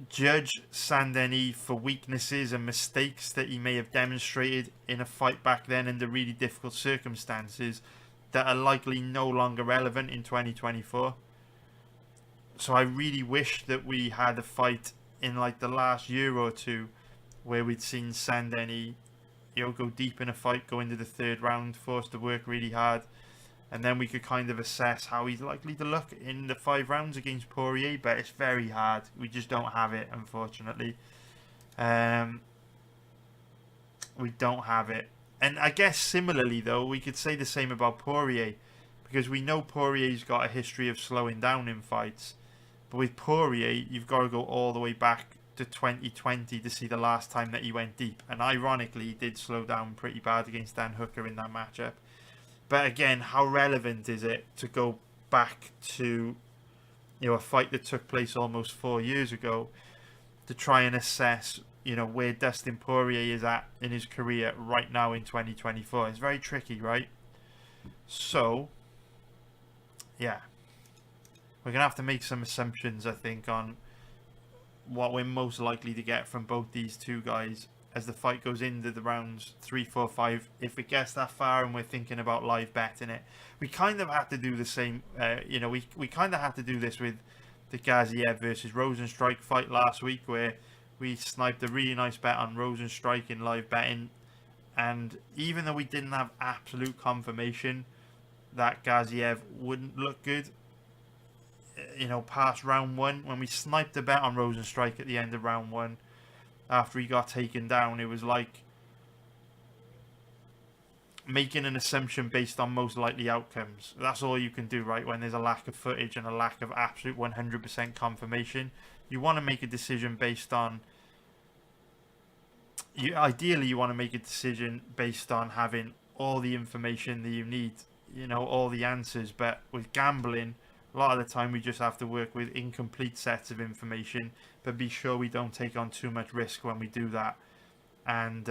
judge Saint-Denis for weaknesses and mistakes that he may have demonstrated in a fight back then under really difficult circumstances that are likely no longer relevant in 2024. So I really wish that we had a fight in like the last year or two where we'd seen Saint-Denis, you know, go deep in a fight, go into the 3rd round, forced to work really hard, and then we could kind of assess how he's likely to look in the 5 rounds against Poirier. But it's very hard. We just don't have it, unfortunately. We don't have it. And I guess similarly, though, we could say the same about Poirier, because we know Poirier's got a history of slowing down in fights. But with Poirier, you've got to go all the way back to 2020 to see the last time that he went deep. And ironically, he did slow down pretty bad against Dan Hooker in that matchup. But again, how relevant is it to go back to, you know, a fight that took place almost 4 years ago to try and assess, you know, where Dustin Poirier is at in his career right now in 2024? It's very tricky, right? So, yeah. We're going to have to make some assumptions, I think, on what we're most likely to get from both these two guys as the fight goes into the rounds 3, 4, 5. If it gets that far and we're thinking about live betting it, we kind of have to do the same. You know, we kind of had to do this with the Gaziev versus Rosenstrike fight last week, where we sniped a really nice bet on Rosenstrike in live betting. And even though we didn't have absolute confirmation that Gaziev wouldn't look good, you know, past round 1, when we sniped a bet on Rosenstrike at the end of round 1, after he got taken down, it was like making an assumption based on most likely outcomes. That's all you can do, right? When there's a lack of footage and a lack of absolute 100% confirmation, you want to make a decision based on... ideally, you want to make a decision based on having all the information that you need, you know, all the answers. But with gambling, A lot of the time we just have to work with incomplete sets of information, but be sure we don't take on too much risk when we do that. And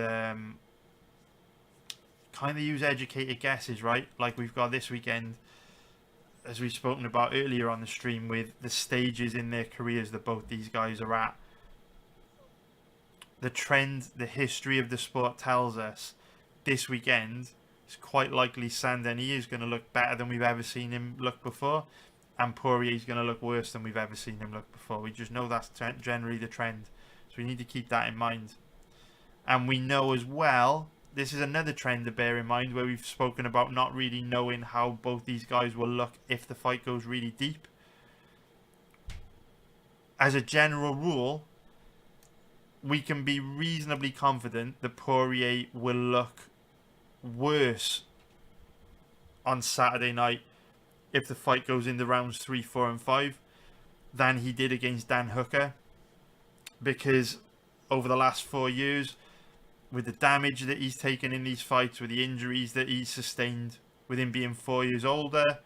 kind of use educated guesses, right? Like we've got this weekend, as we've spoken about earlier on the stream, with the stages in their careers that both these guys are at. The trend, the history of the sport tells us this weekend it's quite likely Saint-Denis is going to look better than we've ever seen him look before, and Poirier is going to look worse than we've ever seen him look before. We just know that's generally the trend, so we need to keep that in mind. And we know as well, this is another trend to bear in mind, where we've spoken about not really knowing how both these guys will look if the fight goes really deep. As a general rule, we can be reasonably confident that Poirier will look worse on Saturday night if the fight goes into rounds 3, 4 and 5 than he did against Dan Hooker, because over the last 4 years, with the damage that he's taken in these fights, with the injuries that he's sustained, with him being 4 years older,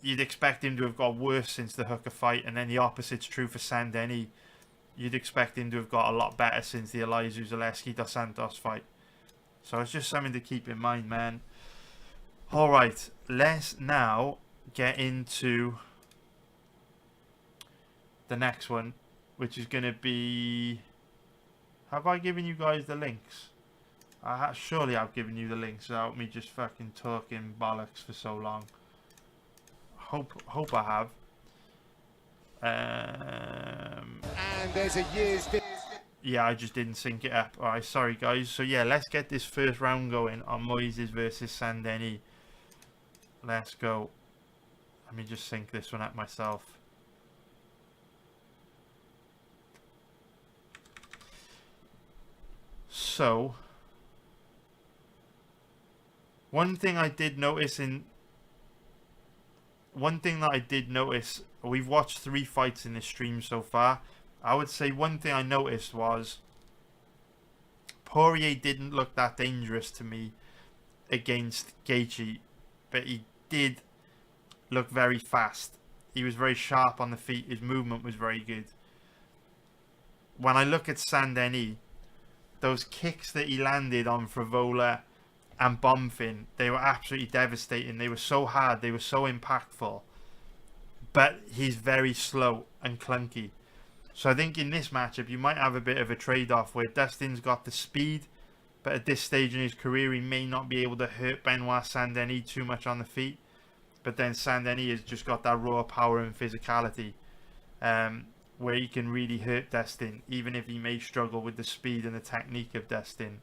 you'd expect him to have got worse since the Hooker fight, and then the opposite's true for Saint-Denis. You'd expect him to have got a lot better since the Elizeu Zaleski dos Santos fight. So it's just something to keep in mind, man. Alright, let's now get into the next one, which is going to be... Have I given you guys the links? Surely I've given you the links without me just fucking talking bollocks for so long. Hope I have. And there's a year's... Yeah, I just didn't sync it up. Alright, sorry guys. So yeah, let's get this first round going on Moises versus Saint-Denis. Let's go. Let me just sync this one up myself. So, one thing that I did notice, we've watched 3 fights in this stream so far. I would say one thing I noticed was Poirier didn't look that dangerous to me against Gaethje, but he did look very fast. He was very sharp on the feet. His movement was very good. When I look at Saint-Denis, those kicks that he landed on Frivola and Bonfim, they were absolutely devastating. They were so hard. They were so impactful. But he's very slow and clunky. So I think in this matchup, you might have a bit of a trade-off where Dustin's got the speed, but at this stage in his career, he may not be able to hurt Benoit Saint-Denis too much on the feet. But then Saint-Denis has just got that raw power and physicality, where he can really hurt Dustin, even if he may struggle with the speed and the technique of Dustin.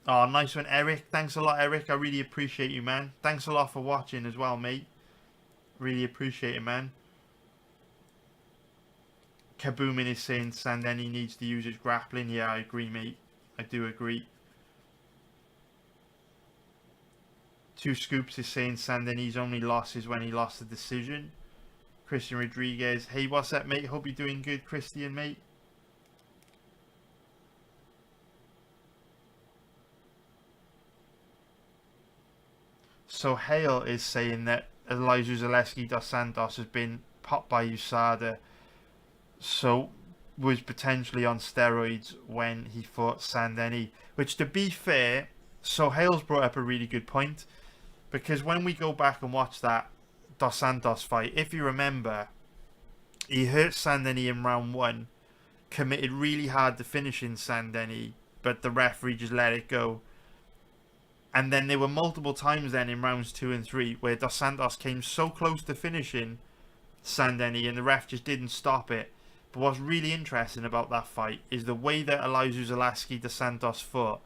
Oh, nice one, Eric. Thanks a lot, Eric. I really appreciate you, man. Thanks a lot for watching as well, mate. Really appreciate it, man. Kaboomin is saying Saint-Denis needs to use his grappling. Yeah, I agree, mate. I do agree. Two Scoops is saying Saint-Denis' only loss is when he lost the decision. Christian Rodriguez. Hey, what's up, mate? Hope you're doing good, Christian, mate. So Hale is saying that Elizeu Zaleski dos Santos has been popped by USADA, so was potentially on steroids when he fought Saint-Denis. Which, to be fair, so Hale's brought up a really good point, because when we go back and watch that dos Santos fight, if you remember, he hurt Saint-Denis in round 1, committed really hard to finishing Saint-Denis, but the referee just let it go. And then there were multiple times then in rounds 2 and 3 where dos Santos came so close to finishing Saint-Denis and the ref just didn't stop it. But what's really interesting about that fight is the way that Elizeu Zaleski dos Santos fought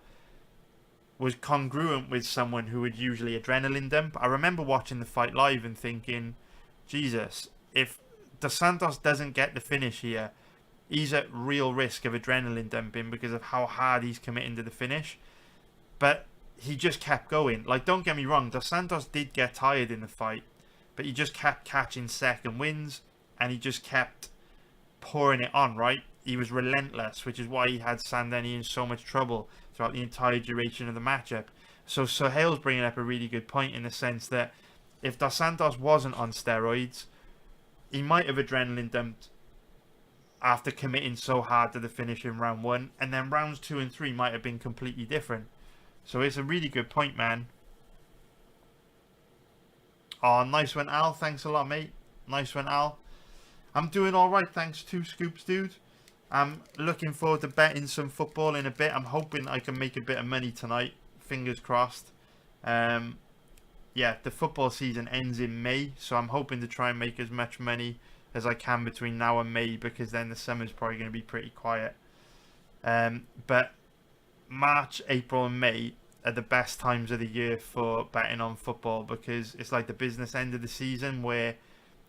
was congruent with someone who would usually adrenaline dump. I remember watching the fight live and thinking, Jesus, if dos Santos doesn't get the finish here, he's at real risk of adrenaline dumping because of how hard he's committing to the finish. But he just kept going. Like, don't get me wrong, dos Santos did get tired in the fight, but he just kept catching second wins and he just kept pouring it on, right? He was relentless, which is why he had Saint-Denis in so much trouble throughout the entire duration of the matchup. So Suhail's bringing up a really good point in the sense that if Dos Santos wasn't on steroids, he might have adrenaline dumped after committing so hard to the finish in round 1, and then rounds 2 and 3 might have been completely different. So it's a really good point, man. Oh, nice one, Al. Thanks a lot, mate. Nice one, Al. I'm doing alright, thanks. 2 scoops, dude. I'm looking forward to betting some football in a bit. I'm hoping I can make a bit of money tonight. Fingers crossed. Yeah, the football season ends in May, so I'm hoping to try and make as much money as I can between now and May, because then the summer's probably going to be pretty quiet. But March, April and May are the best times of the year for betting on football, because it's like the business end of the season where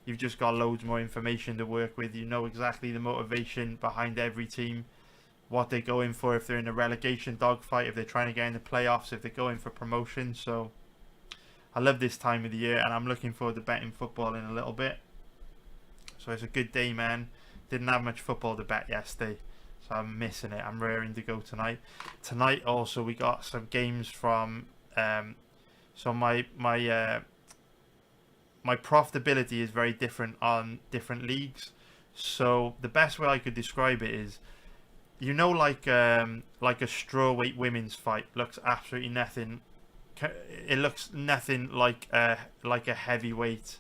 you've just got loads more information to work with. You know exactly the motivation behind every team, what they're going for, if they're in a relegation dogfight, if they're trying to get in the playoffs, if they're going for promotion. So I love this time of the year, and I'm looking forward to betting football in a little bit. So it's a good day, man. Didn't have much football to bet yesterday, so I'm missing it. I'm raring to go tonight. Tonight also we got some games from so my profitability is very different on different leagues. So the best way I could describe it is, you know, like a strawweight women's fight looks absolutely nothing. It looks nothing like a heavyweight,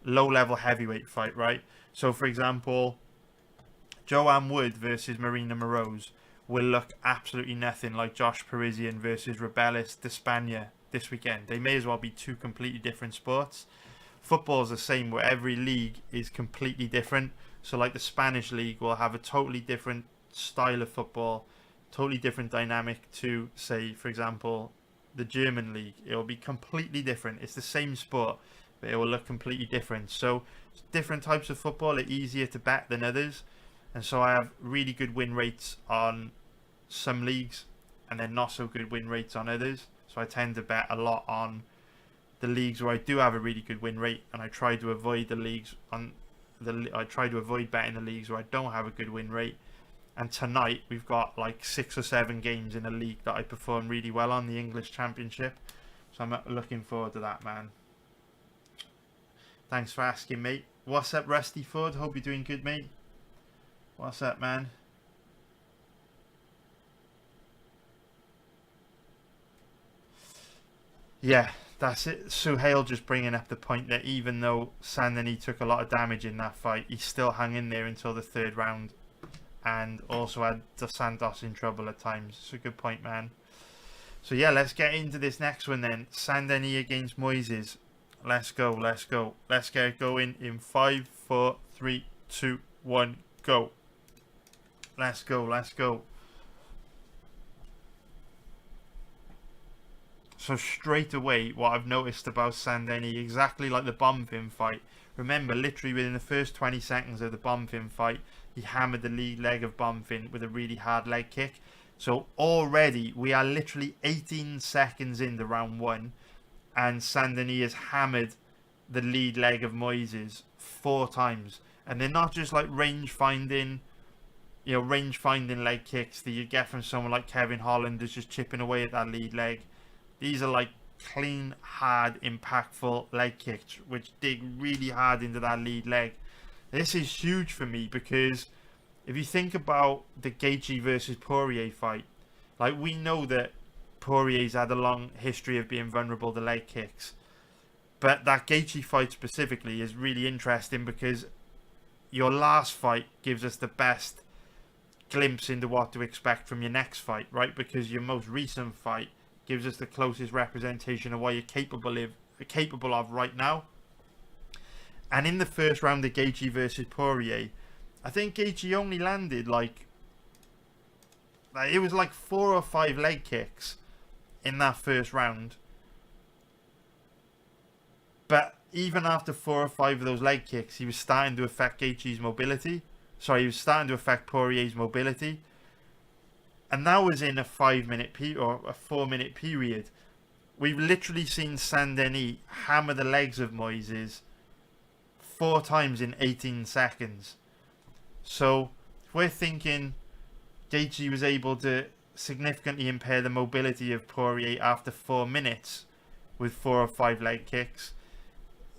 low-level heavyweight fight, right? So, for example, Joanne Wood versus Marina Moroz will look absolutely nothing like Josh Parisian versus Rebelis de Spagna this weekend. They may as well be 2 completely different sports. Football's the same, where every league is completely different. So, like the Spanish league will have a totally different style of football, totally different dynamic to, say, for example, the German league. It will be completely different. It's the same sport, but it will look completely different. So different types of football are easier to bet than others, and so I have really good win rates on some leagues and then not so good win rates on others. So I tend to bet a lot on the leagues where I do have a really good win rate, and I try to avoid the leagues I try to avoid betting the leagues where I don't have a good win rate. And tonight we've got like 6 or 7 games in a league that I perform really well on, the English Championship. So I'm looking forward to that, man. Thanks for asking, mate. What's up, Rusty Ford? Hope you're doing good, mate. What's up, man? Yeah, that's it. Suhail just bringing up the point that even though Saint-Denis took a lot of damage in that fight, he still hung in there until the 3rd round, and also had Dos Santos in trouble at times. It's a good point, man. So yeah, let's get into this next one then. Saint-Denis against Moises. Let's go, let's go. Let's get it going in 5, 4, 3, 2, 1, go. Let's go, let's go. So straight away, what I've noticed about Saint-Denis, exactly like the Bonfim fight. Remember, literally within the first 20 seconds of the Bonfim fight, he hammered the lead leg of Bonfim with a really hard leg kick. So already we are literally 18 seconds into round 1, and Saint-Denis has hammered the lead leg of Moises 4 times. And they're not just like range finding leg kicks that you get from someone like Kevin Holland who's just chipping away at that lead leg. These are like clean, hard, impactful leg kicks which dig really hard into that lead leg. This is huge for me, because if you think about the Gaethje versus Poirier fight, like, we know that Poirier's had a long history of being vulnerable to leg kicks, but that Gaethje fight specifically is really interesting because your last fight gives us the best glimpse into what to expect from your next fight, right? Because your most recent fight gives us the closest representation of what you're capable of right now. And in the first round of Gaethje versus Poirier, I think Gaethje only landed like it was like 4 or 5 leg kicks in that first round. But even after 4 or 5 of those leg kicks, he was starting to affect Gaethje's mobility. Sorry, he was starting to affect Poirier's mobility. And that was in a 5-minute or a 4-minute period. We've literally seen Saint-Denis hammer the legs of Moises 4 times in 18 seconds. So if we're thinking Gaethje was able to significantly impair the mobility of Poirier after 4 minutes with 4 or 5 leg kicks,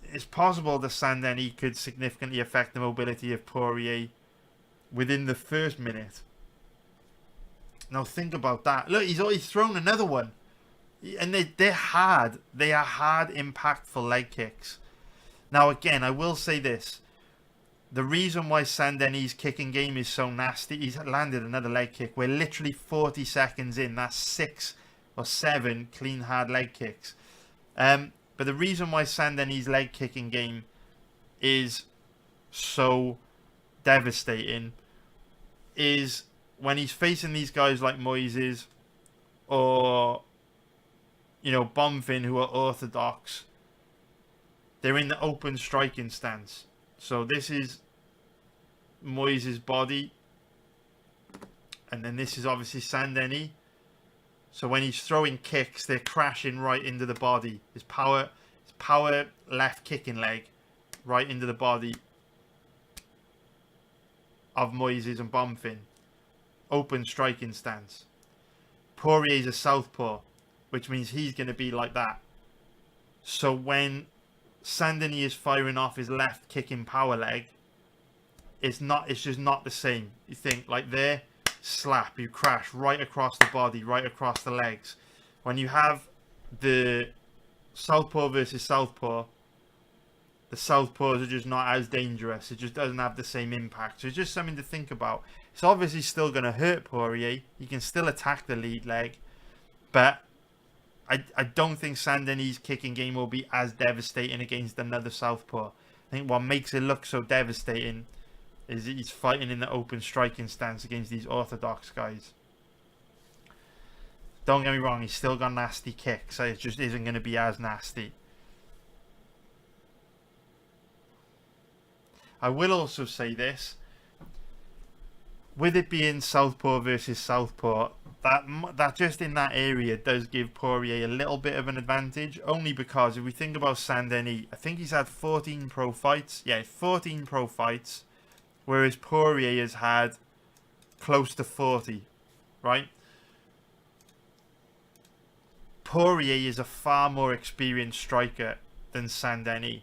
it's possible that Saint-Denis could significantly affect the mobility of Poirier within the first minute. Now think about that. Look, he's already thrown another one. And they're hard. They are hard, impactful leg kicks. Now again, I will say this. The reason why Saint-Denis' kicking game is so nasty, he's landed another leg kick. We're literally 40 seconds in. That's 6 or 7 clean, hard leg kicks. But the reason why Saint-Denis' leg kicking game is so devastating is when he's facing these guys like Moises or, you know, Bonfim, who are orthodox, they're in the open striking stance. So this is Moises' body, and then this is obviously Saint-Denis. So when he's throwing kicks, they're crashing right into the body. His power left kicking leg right into the body of Moises and Bonfim. Open striking stance. Poirier's a southpaw, which means he's going to be like that. So when Saint-Denis is firing off his left kicking power leg, it's just not the same. You think like there, slap, you crash right across the body, right across the legs. When you have the southpaw versus southpaw, the southpaws are just not as dangerous. It just doesn't have the same impact. So it's just something to think about. It's obviously still going to hurt Poirier. He can still attack the lead leg, but I don't think Saint-Denis' kicking game will be as devastating against another southpaw. I think what makes it look so devastating is that he's fighting in the open striking stance against these orthodox guys. Don't get me wrong, he's still got nasty kicks, so it just isn't going to be as nasty. I will also say this. With it being southpaw versus southpaw, that just in that area does give Poirier a little bit of an advantage. Only because if we think about Saint-Denis, I think he's had 14 pro fights. Yeah, 14 pro fights. Whereas Poirier has had close to 40. Right? Poirier is a far more experienced striker than Saint-Denis.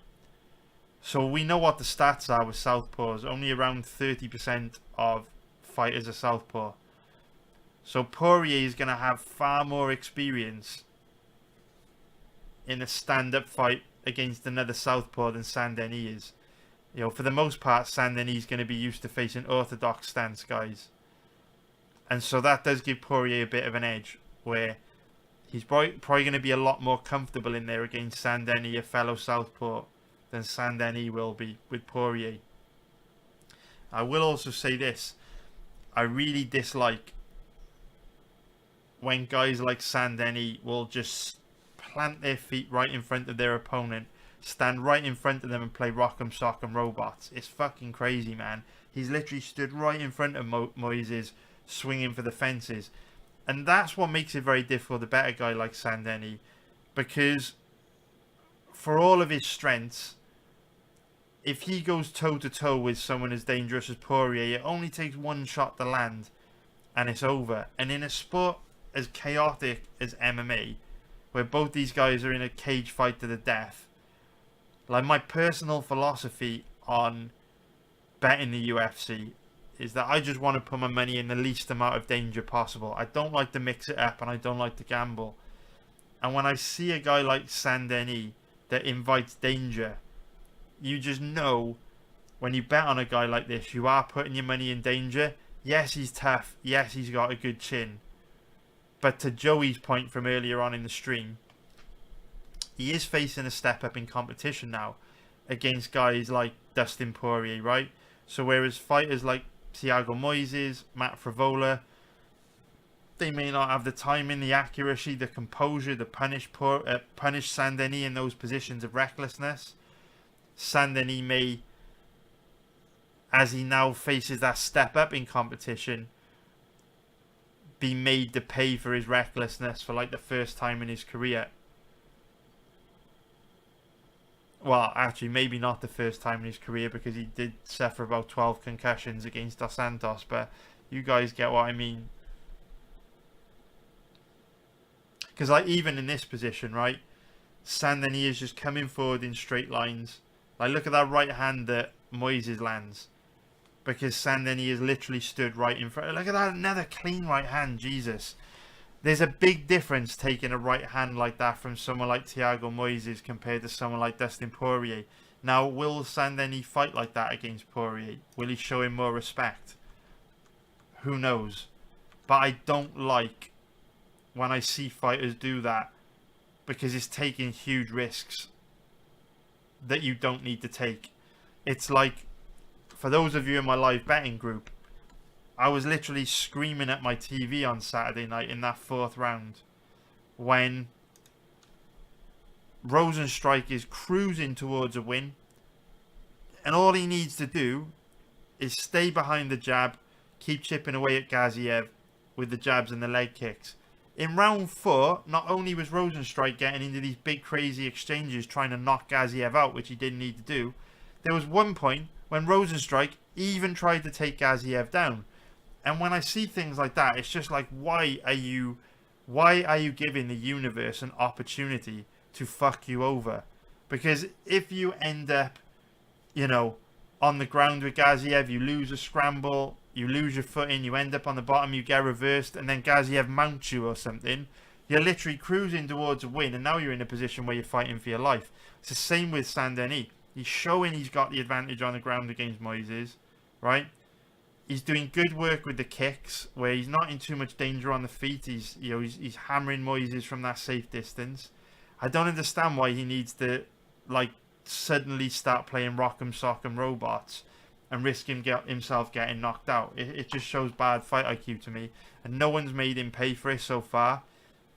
So we know what the stats are with southpaws. Only around 30% of fighters are southpaw. So Poirier is going to have far more experience in a stand-up fight against another southpaw than Saint-Denis is. You know, for the most part, Saint-Denis is going to be used to facing orthodox stance guys. And so that does give Poirier a bit of an edge, where he's probably going to be a lot more comfortable in there against Saint-Denis, a fellow southpaw, than Saint-Denis will be with Poirier. I will also say this. I really dislike when guys like Saint-Denis will just plant their feet right in front of their opponent, stand right in front of them and play rock'em sock'em robots. It's fucking crazy, man. He's literally stood right in front of Moises, swinging for the fences. And that's what makes it very difficult to bet a guy like Saint-Denis, because for all of his strengths, if he goes toe-to-toe with someone as dangerous as Poirier, it only takes one shot to land and it's over. And in a sport as chaotic as MMA, where both these guys are in a cage fight to the death, like, my personal philosophy on betting the UFC is that I just want to put my money in the least amount of danger possible. I don't like to mix it up and I don't like to gamble. And when I see a guy like Saint-Denis that invites danger, you just know when you bet on a guy like this, you are putting your money in danger. Yes, he's tough. Yes, he's got a good chin. But to Joey's point from earlier on in the stream, he is facing a step up in competition now against guys like Dustin Poirier, right? So whereas fighters like Thiago Moises, Matt Frivola, they may not have the timing, the accuracy, the composure to punish Saint-Denis in those positions of recklessness. Saint-Denis may, as he now faces that step up in competition, be made to pay for his recklessness for like the first time in his career. Well, actually, maybe not the first time in his career, because he did suffer about 12 concussions against Dos Santos, but you guys get what I mean. Because like even in this position, right, Saint-Denis is just coming forward in straight lines. Like look at that right hand that Moises lands. Because Saint-Denis is literally stood right in front. Look at that, another clean right hand, Jesus. There's a big difference taking a right hand like that from someone like Thiago Moises compared to someone like Dustin Poirier. Now, will Saint-Denis fight like that against Poirier? Will he show him more respect? Who knows? But I don't like when I see fighters do that, because it's taking huge risks that you don't need to take. It's like, for those of you in my live betting group, I was literally screaming at my TV on Saturday night in that 4th round when Rosenstrike is cruising towards a win, and all he needs to do is stay behind the jab, keep chipping away at Gaziev with the jabs and the leg kicks. In round 4, not only was Rosenstrike getting into these big crazy exchanges trying to knock Gaziev out, which he didn't need to do, there was one point when Rosenstrike even tried to take Gaziev down. And when I see things like that, it's just like, why are you giving the universe an opportunity to fuck you over? Because if you end up, you know, on the ground with Gaziev, you lose a scramble, you lose your footing, you end up on the bottom, you get reversed, and then Gaziev mounts you or something, you're literally cruising towards a win, and now you're in a position where you're fighting for your life. It's the same with Saint-Denis. He's showing he's got the advantage on the ground against Moises, right? He's doing good work with the kicks, where he's not in too much danger on the feet. He's hammering Moises from that safe distance. I don't understand why he needs to like suddenly start playing Rock'em Sock'em Robots and risk himself getting knocked out. It just shows bad fight IQ to me, and no one's made him pay for it so far.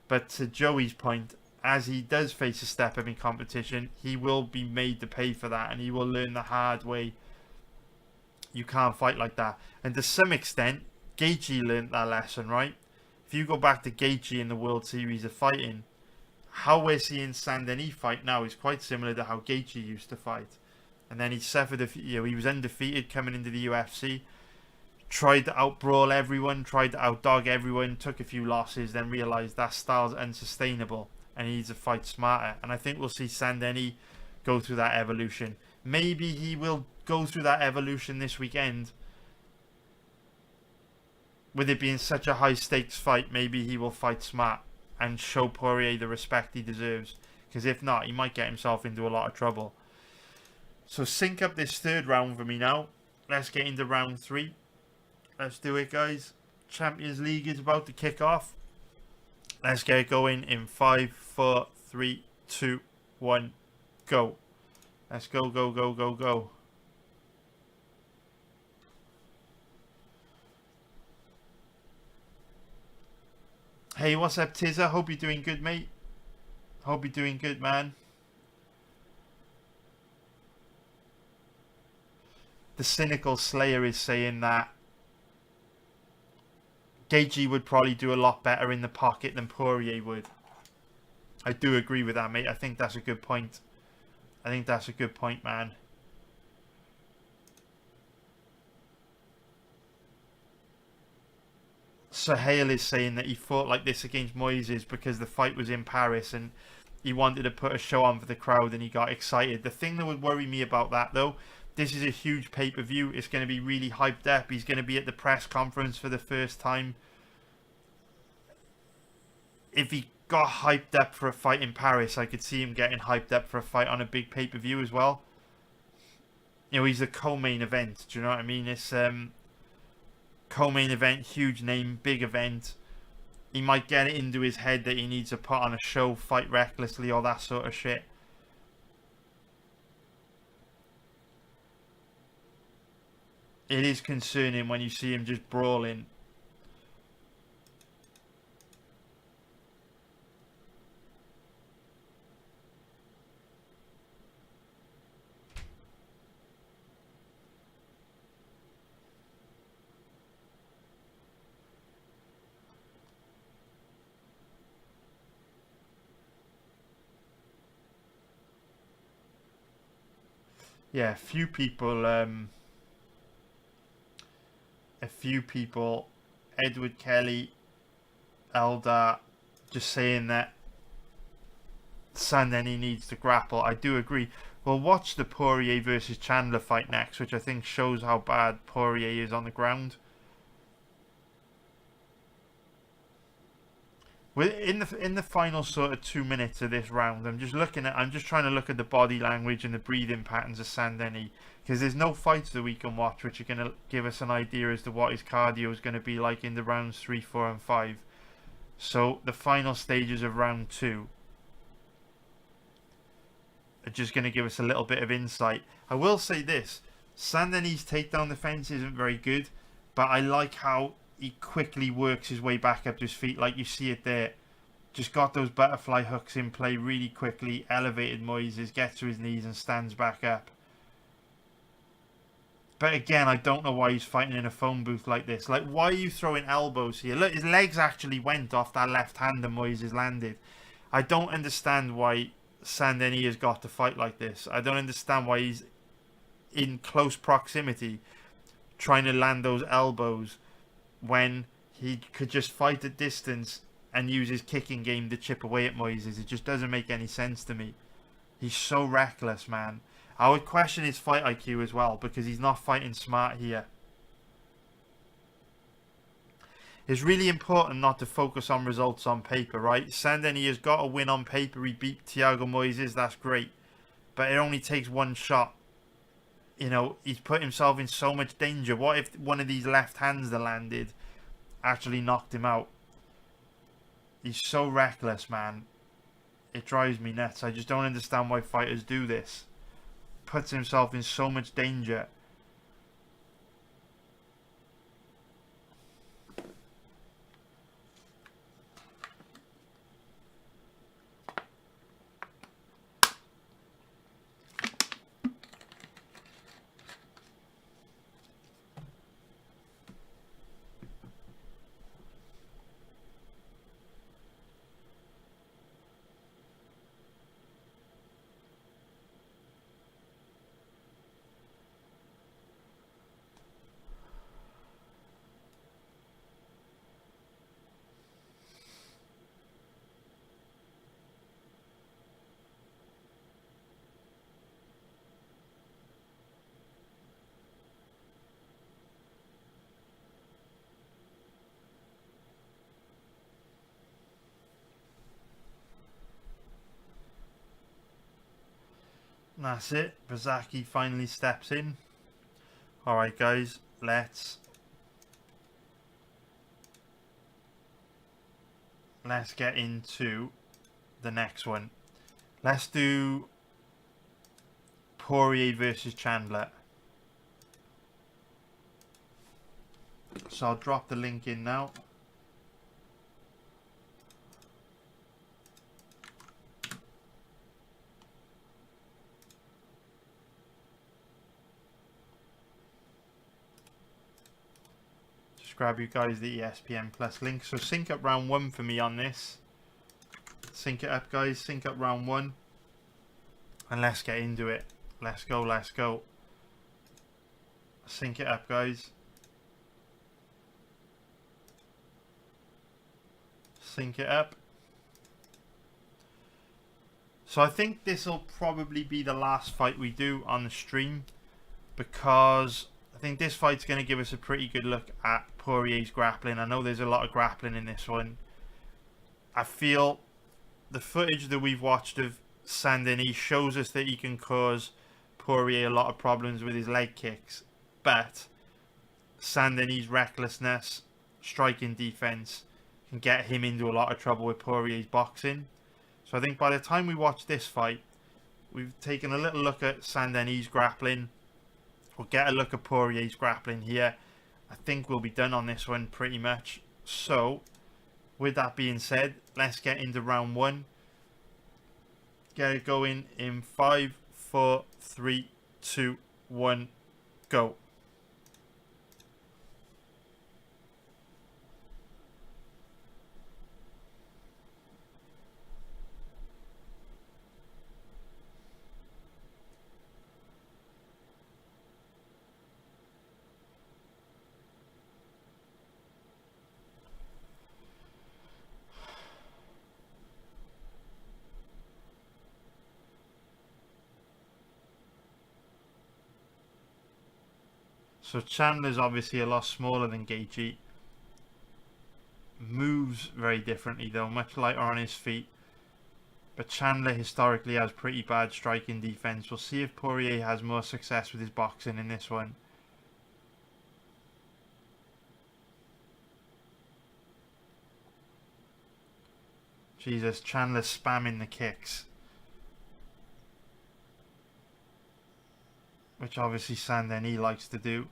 But to Joey's point, as he does face a step up in competition, he will be made to pay for that, and he will learn the hard way. You can't fight like that. And to some extent, Gaethje learned that lesson, right? If you go back to Gaethje in the World Series of Fighting, how we're seeing Saint-Denis fight now is quite similar to how Gaethje used to fight. And then he suffered, he was undefeated coming into the UFC, tried to outbrawl everyone, tried to outdog everyone, took a few losses, then realised that style's unsustainable and he needs to fight smarter. And I think we'll see Saint-Denis go through that evolution. Maybe he will go through that evolution this weekend. With it being such a high stakes fight, maybe he will fight smart and show Poirier the respect he deserves. Because if not, he might get himself into a lot of trouble. So sync up this 3rd round for me now. Let's get into round 3. Let's do it, guys. Champions League is about to kick off. Let's get it going in 5, 4, 3, 2, 1, go. Let's go, go, go, go, go. Hey, what's up, Tizza? Hope you're doing good, mate. Hope you're doing good, man. The Cynical Slayer is saying that Gaethje would probably do a lot better in the pocket than Poirier would. I do agree with that, mate. I think that's a good point. I think that's a good point, man. Sahel is saying that he fought like this against Moises because the fight was in Paris and he wanted to put a show on for the crowd and he got excited. The thing that would worry me about that, though, this is a huge pay-per-view. It's going to be really hyped up. He's going to be at the press conference for the first time. If he got hyped up for a fight in Paris, I could see him getting hyped up for a fight on a big pay-per-view as well. You know, he's a co-main event. Do you know what I mean? It's co-main event, huge name, big event. He might get it into his head that he needs to put on a show, fight recklessly, all that sort of shit. It is concerning when you see him just brawling. Yeah, a few people, Edward Kelly, Eldar, just saying that Saint-Denis needs to grapple. I do agree. We'll watch the Poirier versus Chandler fight next, which I think shows how bad Poirier is on the ground. In the final sort of 2 minutes of this round, I'm just trying to look at the body language and the breathing patterns of Saint-Denis, because there's no fights that we can watch which are going to give us an idea as to what his cardio is going to be like in the rounds 3, 4, and 5. So the final stages of round 2 are just going to give us a little bit of insight. I will say this: Saint-Denis' takedown defense isn't very good, but I like how he quickly works his way back up to his feet, like you see it there. Just got those butterfly hooks in play really quickly, elevated Moises, gets to his knees and stands back up. But again, I don't know why he's fighting in a phone booth like this. Like, why are you throwing elbows here? Look, his legs actually went off that left hand that Moises landed. I don't understand why Saint-Denis has got to fight like this. I don't understand why he's in close proximity trying to land those elbows when he could just fight at distance and use his kicking game to chip away at Moises. It just doesn't make any sense to me. He's so reckless, man. I would question his fight IQ as well, because he's not fighting smart here. It's really important not to focus on results on paper, right? Saint-Denis has got a win on paper. He beat Thiago Moises, that's great. But it only takes one shot. You know, he's put himself in so much danger. What if one of these left hands that landed actually knocked him out? He's so reckless, man. It drives me nuts. I just don't understand why fighters do this. Puts himself in so much danger. And that's it. Bazaki finally steps in. Alright guys, let's get into the next one. Let's do Poirier versus Chandler. So I'll drop the link in now. Grab you guys the ESPN Plus link. So sync up round 1 for me on this. Sync it up, guys. Sync up round 1. And let's get into it. Let's go, let's go. Sync it up, guys. Sync it up. So I think this will probably be the last fight we do on the stream, because I think this fight's going to give us a pretty good look at Poirier's grappling. I know there's a lot of grappling in this one. I feel the footage that we've watched of Saint-Denis shows us that he can cause Poirier a lot of problems with his leg kicks. But Saint-Denis' recklessness, striking defense, can get him into a lot of trouble with Poirier's boxing. So I think by the time we watch this fight, we've taken a little look at Saint-Denis' grappling. We'll get a look at Poirier's grappling here. I think we'll be done on this one pretty much. So, with that being said, let's get into round 1. Get it going in 5, 4, 3, 2, 1, go. So Chandler's obviously a lot smaller than Gaethje. Moves very differently though, much lighter on his feet. But Chandler historically has pretty bad striking defense. We'll see if Poirier has more success with his boxing in this one. Jesus, Chandler spamming the kicks. Which obviously Saint-Denis likes to do.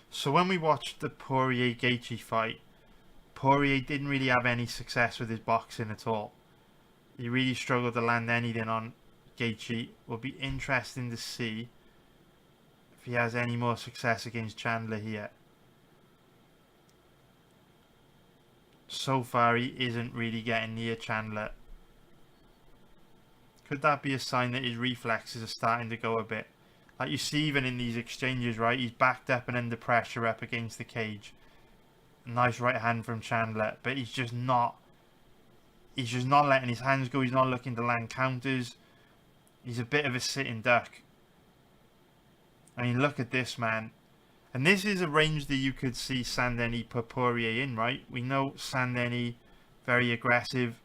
So when we watched the Poirier-Gaethje fight, Poirier didn't really have any success with his boxing at all. He really struggled to land anything on Gaethje. Will be interesting to see if he has any more success against Chandler here. So far he isn't really getting near Chandler. Could that be a sign that his reflexes are starting to go a bit? Like you see even in these exchanges, right? He's backed up and under pressure up against the cage. Nice right hand from Chandler, but he's just not letting his hands go. He's not looking to land counters. He's a bit of a sitting duck. I mean, look at this, man. And this is a range that you could see Saint-Denis put Poirier in, right? We know Saint-Denis, very aggressive.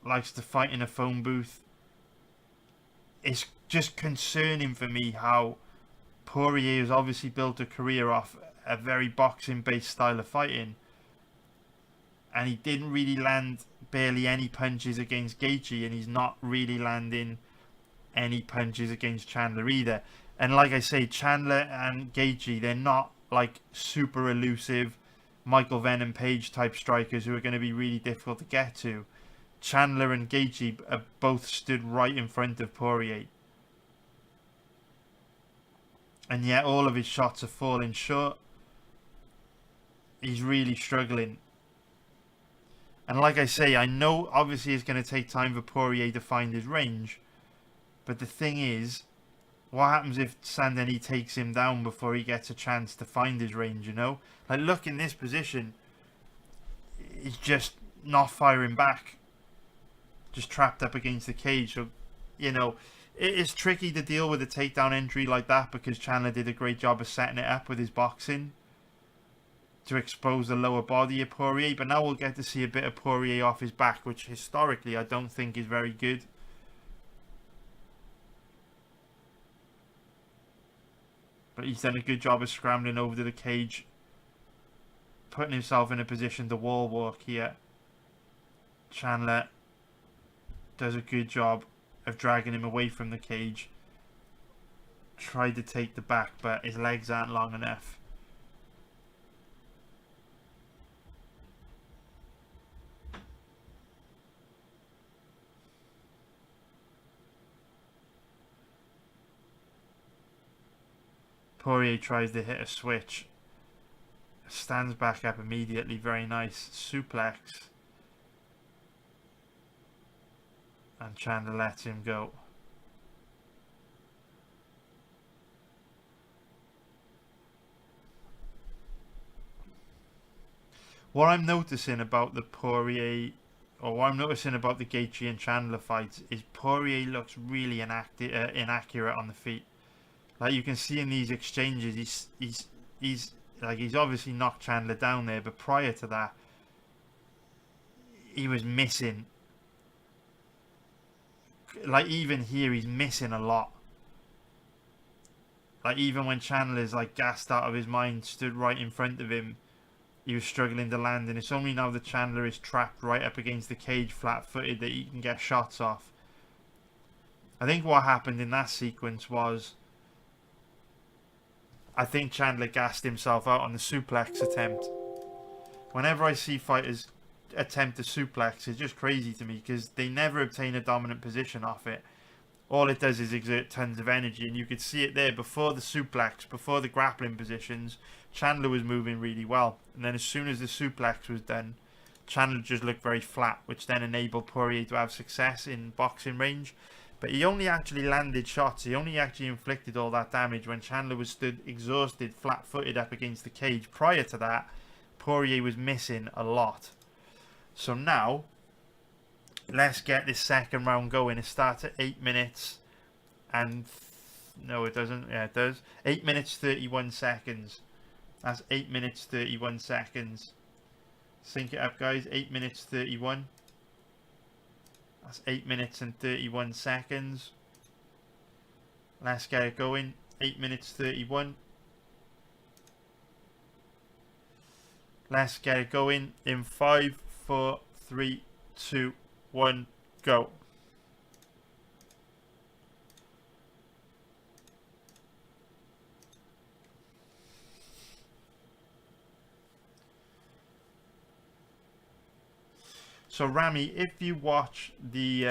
Likes to fight in a phone booth. It's just concerning for me how Poirier has obviously built a career off a very boxing-based style of fighting. And he didn't really land barely any punches against Gaethje, and he's not really landing any punches against Chandler either. And like I say, Chandler and Gaethje, they're not like super elusive Michael Venom Page type strikers who are going to be really difficult to get to. Chandler and Gaethje are both stood right in front of Poirier. And yet all of his shots are falling short. He's really struggling. And like I say, I know obviously it's going to take time for Poirier to find his range. But the thing is, what happens if Saint-Denis takes him down before he gets a chance to find his range, you know? Like, look, in this position, he's just not firing back. Just trapped up against the cage. So, you know, it is tricky to deal with a takedown entry like that because Chandler did a great job of setting it up with his boxing to expose the lower body of Poirier. But now we'll get to see a bit of Poirier off his back, which historically I don't think is very good. But he's done a good job of scrambling over to the cage, putting himself in a position to wall walk here. Chandler does a good job of dragging him away from the cage. Tried to take the back, but his legs aren't long enough. Poirier tries to hit a switch. Stands back up immediately. Very nice. Suplex. And Chandler lets him go. What I'm noticing about the Poirier, or what I'm noticing about the Gaethje and Chandler fights, is Poirier looks really inaccurate on the feet. Like you can see in these exchanges, he's obviously knocked Chandler down there, but prior to that, he was missing. Like even here, he's missing a lot. Like even when Chandler's like gassed out of his mind, stood right in front of him, he was struggling to land. And it's only now that Chandler is trapped right up against the cage, flat-footed, that he can get shots off. I think what happened in that sequence was, I think Chandler gassed himself out on the suplex attempt. Whenever I see fighters attempt a suplex, it's just crazy to me because they never obtain a dominant position off it. All it does is exert tons of energy, and you could see it there before the suplex, before the grappling positions. Chandler was moving really well, and then as soon as the suplex was done, Chandler just looked very flat, which then enabled Poirier to have success in boxing range. But he only actually landed shots. He only actually inflicted all that damage when Chandler was stood exhausted, flat-footed up against the cage. Prior to that, Poirier was missing a lot. So now, let's get this second round going. It starts at 8 minutes and... No, it doesn't. Yeah, it does. 8 minutes, 31 seconds. That's 8 minutes, 31 seconds. Sync it up, guys. 8 minutes, 31. That's 8 minutes and 31 seconds. Let's get it going. 8 minutes 31. Let's get it going in 5, 4, 3, 2, 1, go. So Rami, if you watch the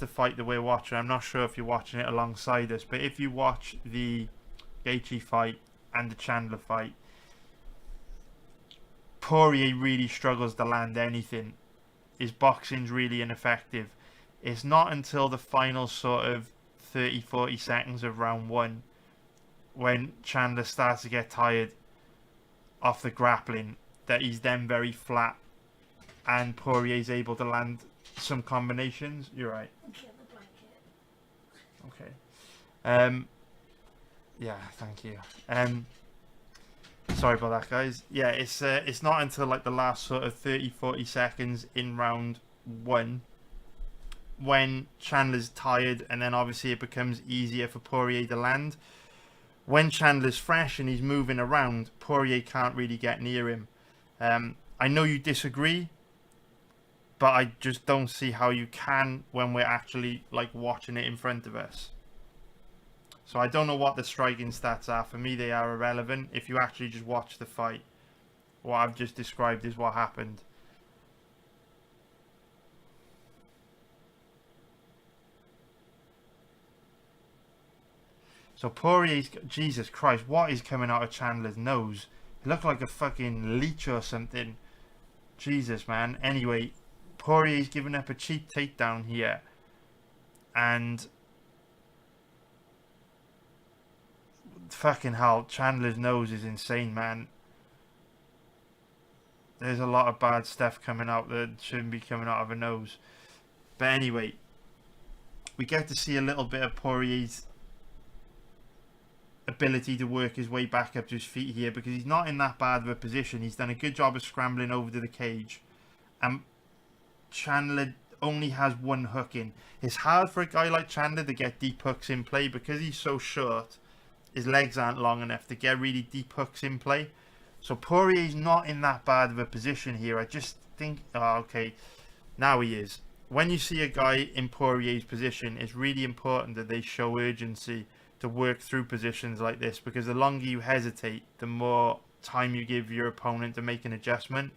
fight that we're watching, I'm not sure if you're watching it alongside us, but if you watch the Gaethje fight and the Chandler fight, Poirier really struggles to land anything. His boxing's really ineffective. It's not until the final sort of 30-40 seconds of round one when Chandler starts to get tired off the grappling that he's then very flat. And Poirier's able to land some combinations. You're right. Okay. Yeah, thank you. Sorry about that, guys. Yeah, it's not until like the last sort of 30-40 seconds in round one when Chandler's tired, and then obviously it becomes easier for Poirier to land. When Chandler's fresh and he's moving around, Poirier can't really get near him. I know you disagree, but I just don't see how you can when we're actually like watching it in front of us. So I don't know what the striking stats are. For me, they are irrelevant. If you actually just watch the fight, what I've just described is what happened. So Poirier's... Jesus Christ, what is coming out of Chandler's nose? It looked like a fucking leech or something. Jesus, man. Anyway, Poirier's giving up a cheap takedown here. And... fucking hell, Chandler's nose is insane, man. There's a lot of bad stuff coming out that shouldn't be coming out of a nose. But anyway, we get to see a little bit of Poirier's ability to work his way back up to his feet here, because he's not in that bad of a position. He's done a good job of scrambling over to the cage, and Chandler only has one hook in. It's hard for a guy like Chandler to get deep hooks in play because he's so short. His legs aren't long enough to get really deep hooks in play. So Poirier's not in that bad of a position here. I just think... oh, okay, now he is. When you see a guy in Poirier's position, it's really important that they show urgency to work through positions like this, because the longer you hesitate, the more time you give your opponent to make an adjustment.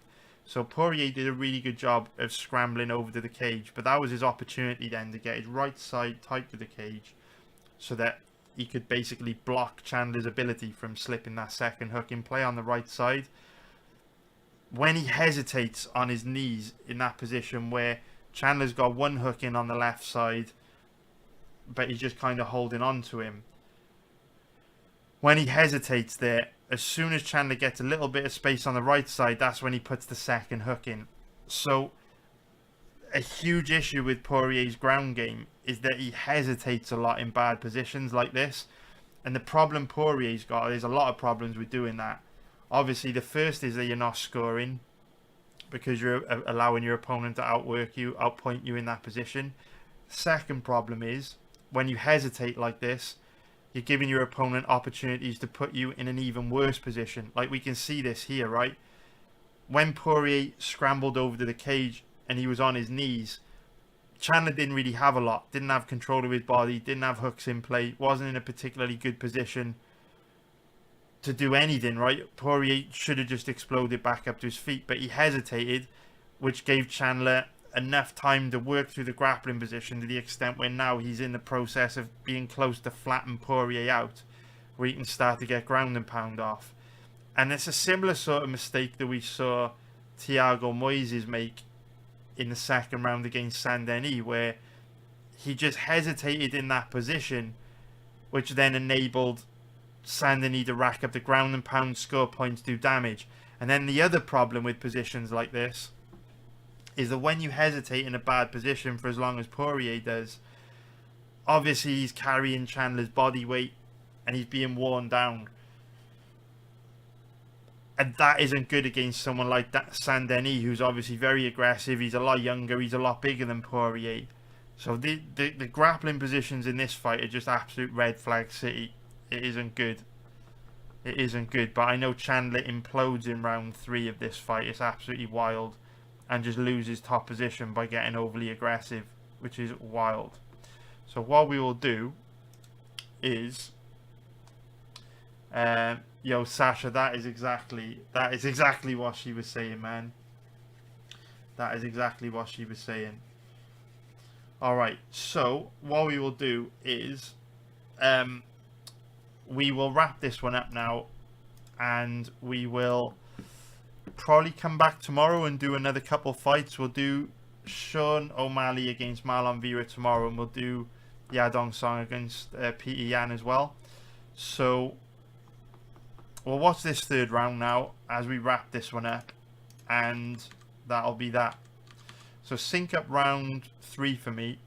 So Poirier did a really good job of scrambling over to the cage, but that was his opportunity then to get his right side tight to the cage so that he could basically block Chandler's ability from slipping that second hook in play on the right side. When he hesitates on his knees in that position where Chandler's got one hook in on the left side, but he's just kind of holding on to him. When he hesitates there, as soon as Chandler gets a little bit of space on the right side, that's when he puts the second hook in. So a huge issue with Poirier's ground game is that he hesitates a lot in bad positions like this. And the problem Poirier's got, there's a lot of problems with doing that. Obviously, the first is that you're not scoring because you're allowing your opponent to outwork you, outpoint you in that position. Second problem is when you hesitate like this, you're giving your opponent opportunities to put you in an even worse position. Like we can see this here, right? When Poirier scrambled over to the cage and he was on his knees, Chandler didn't really have a lot. Didn't have control of his body, didn't have hooks in play, wasn't in a particularly good position to do anything, right? Poirier should have just exploded back up to his feet, but he hesitated, which gave Chandler enough time to work through the grappling position to the extent where now he's in the process of being close to flatten Poirier out, where he can start to get ground and pound off. And it's a similar sort of mistake that we saw Thiago Moises make in the second round against Saint-Denis, where he just hesitated in that position, which then enabled Saint-Denis to rack up the ground and pound, score points, do damage. And then the other problem with positions like this is that when you hesitate in a bad position for as long as Poirier does, obviously he's carrying Chandler's body weight and he's being worn down. And that isn't good against someone like that Saint-Denis, who's obviously very aggressive. He's a lot younger. He's a lot bigger than Poirier. So the grappling positions in this fight are just absolute red flag city. It isn't good. It isn't good. But I know Chandler implodes in round 3 of this fight. It's absolutely wild. And just loses top position by getting overly aggressive, which is wild. So what we will do is... yo, Sasha, that is exactly what she was saying, man. That is exactly what she was saying. Alright, so what we will do is we will wrap this one up now, and we will probably come back tomorrow and do another couple fights. We'll do Sean O'Malley against Marlon Vera tomorrow, and we'll do Yadong Song against Peter Yan as well. So we'll watch this third round now as we wrap this one up, and that'll be that. So sync up round 3 for me,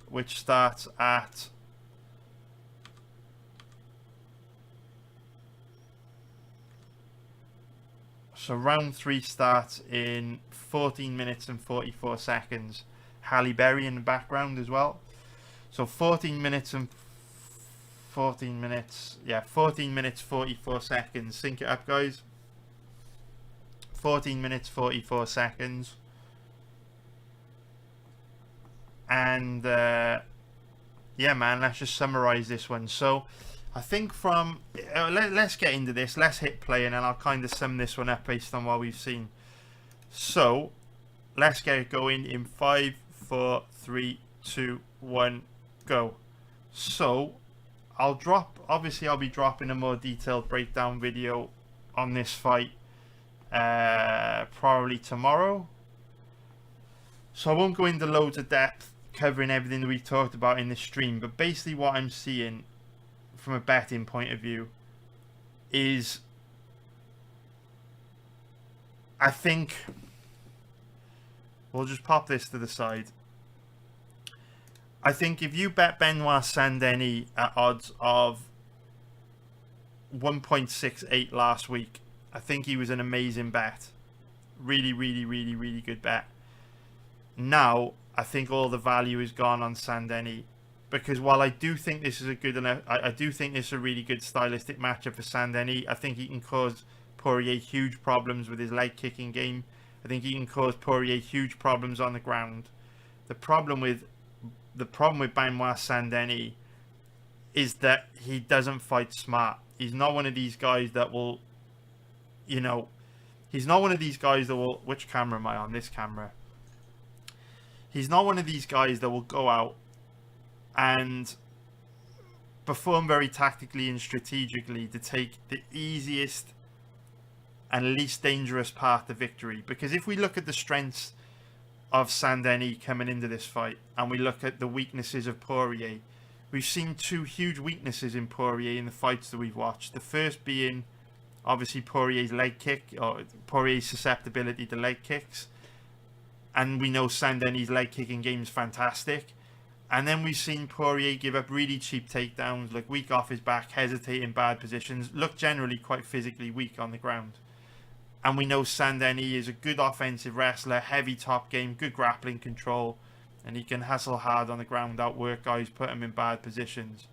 which starts at round 3 starts in 14 minutes and 44 seconds. Halle Berry in the background as well. So 14 minutes 44 seconds. Sync it up, guys. 14 minutes 44 seconds. And yeah, man, let's just summarize this one. So I think from let's get into this. Let's hit play, and then I'll kind of sum this one up based on what we've seen. So let's get it going in 5, 4, 3, 2, 1, go. So I'll be dropping a more detailed breakdown video on this fight probably tomorrow. So I won't go into loads of depth covering everything that we've talked about in this stream, but basically what I'm seeing from a betting point of view is, I think we'll just pop this to the side. I think if you bet Benoit Saint-Denis at odds of 1.68 last week, I think he was an amazing bet. Really, really, really, really good bet. Now, I think all the value is gone on Saint-Denis, because while I do think this is a good enough, I do think this is a really good stylistic matchup for Saint-Denis. I think he can cause Poirier huge problems with his leg kicking game. I think he can cause Poirier huge problems on the ground. The problem with Benoit Saint-Denis is that he doesn't fight smart. He's not one of these guys that will, he's not one of these guys that will, which camera am I on? This camera. He's not one of these guys that will go out and perform very tactically and strategically to take the easiest and least dangerous path to victory. Because if we look at the strengths of Saint-Denis coming into this fight, and we look at the weaknesses of Poirier, we've seen 2 huge weaknesses in Poirier in the fights that we've watched. The first being obviously Poirier's leg kick, or Poirier's susceptibility to leg kicks. And we know Saint-Denis' leg kicking game is fantastic. And then we've seen Poirier give up really cheap takedowns, look weak off his back, hesitate in bad positions, look generally quite physically weak on the ground. And we know Saint-Denis is a good offensive wrestler, heavy top game, good grappling control, and he can hustle hard on the ground, outwork guys, put them in bad positions.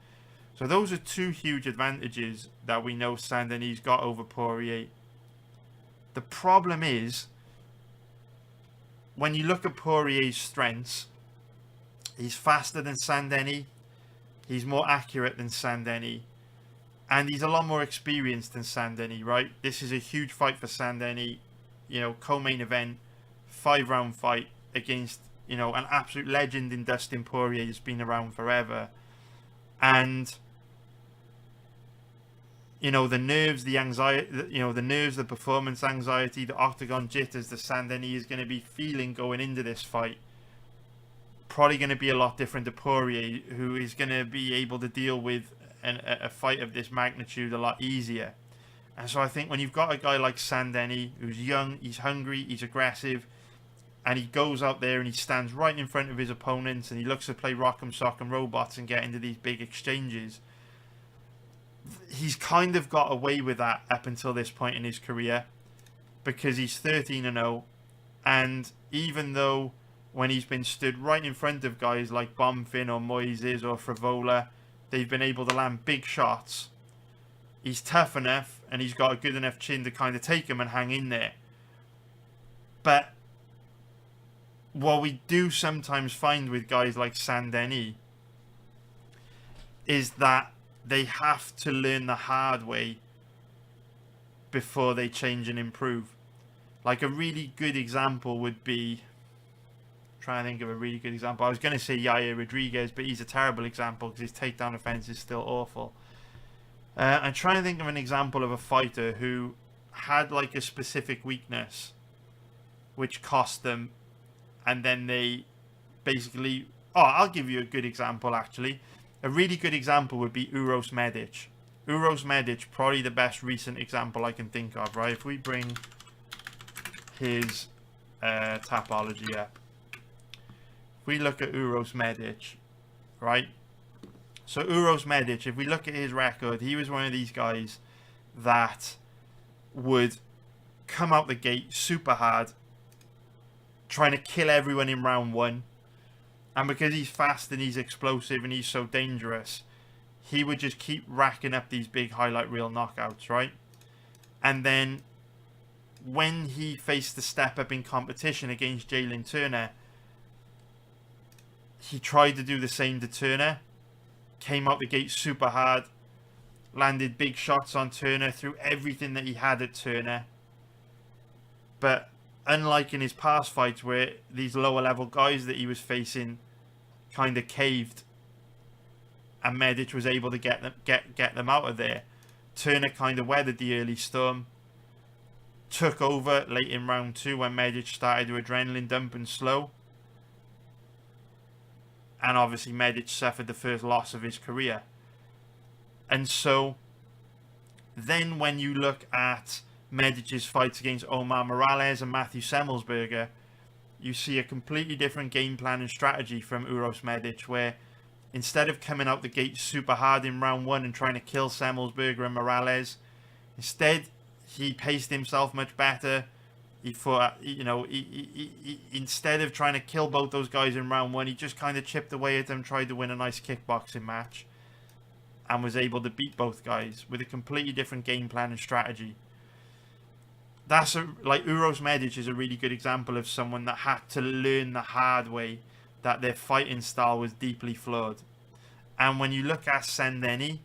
So those are 2 huge advantages that we know Saint-Denis got over Poirier. The problem is, when you look at Poirier's strengths, he's faster than Saint-Denis, he's more accurate than Saint-Denis, and he's a lot more experienced than Saint-Denis, right? This is a huge fight for Saint-Denis, co-main event, 5-round fight against, an absolute legend in Dustin Poirier, who's been around forever. And you know, the nerves, the anxiety, the nerves, the performance anxiety, the octagon jitters that Saint-Denis is going to be feeling going into this fight, probably going to be a lot different to Poirier, who is going to be able to deal with a fight of this magnitude a lot easier. And so I think when you've got a guy like Saint-Denis, who's young, he's hungry, he's aggressive, and he goes out there and he stands right in front of his opponents and he looks to play rock'em sock'em robots and get into these big exchanges, he's kind of got away with that up until this point in his career, because he's 13-0, and even though when he's been stood right in front of guys like Bonfim or Moises or Frivola, they've been able to land big shots, he's tough enough and he's got a good enough chin to kind of take him and hang in there. But what we do sometimes find with guys like Saint-Denis is that they have to learn the hard way before they change and improve. Like a really good example would be, trying to think of a really good example. I was going to say Yair Rodriguez, but he's a terrible example because his takedown offense is still awful. I'm trying to think of an example of a fighter who had like a specific weakness which cost them, and then they basically... Oh, I'll give you a good example actually. A really good example would be Uros Medic. Uros Medic, probably the best recent example I can think of, right? If we bring his Tapology up. If we look at Uros Medic, right? So Uros Medic, if we look at his record, he was one of these guys that would come out the gate super hard, trying to kill everyone in round one. And because he's fast and he's explosive and he's so dangerous, he would just keep racking up these big highlight reel knockouts, right? And then when he faced the step up in competition against Jalen Turner, he tried to do the same to Turner, came out the gate super hard, landed big shots on Turner, threw everything that he had at Turner. But unlike in his past fights where these lower level guys that he was facing kind of caved and Medic was able to get them out of there, Turner kind of weathered the early storm, took over late in round 2 when Medic started to adrenaline dump and slow, and obviously Medic suffered the first loss of his career. And so then when you look at Medic's fights against Omar Morales and Matthew Semmelsberger, you see a completely different game plan and strategy from Uros Medic, where instead of coming out the gate super hard in round 1 and trying to kill Semmelsberger and Morales, instead he paced himself much better. He thought, instead of trying to kill both those guys in round 1, he just kind of chipped away at them, tried to win a nice kickboxing match, and was able to beat both guys with a completely different game plan and strategy. That's like Uros Medic is a really good example of someone that had to learn the hard way that their fighting style was deeply flawed. And when you look at Saint-Denis,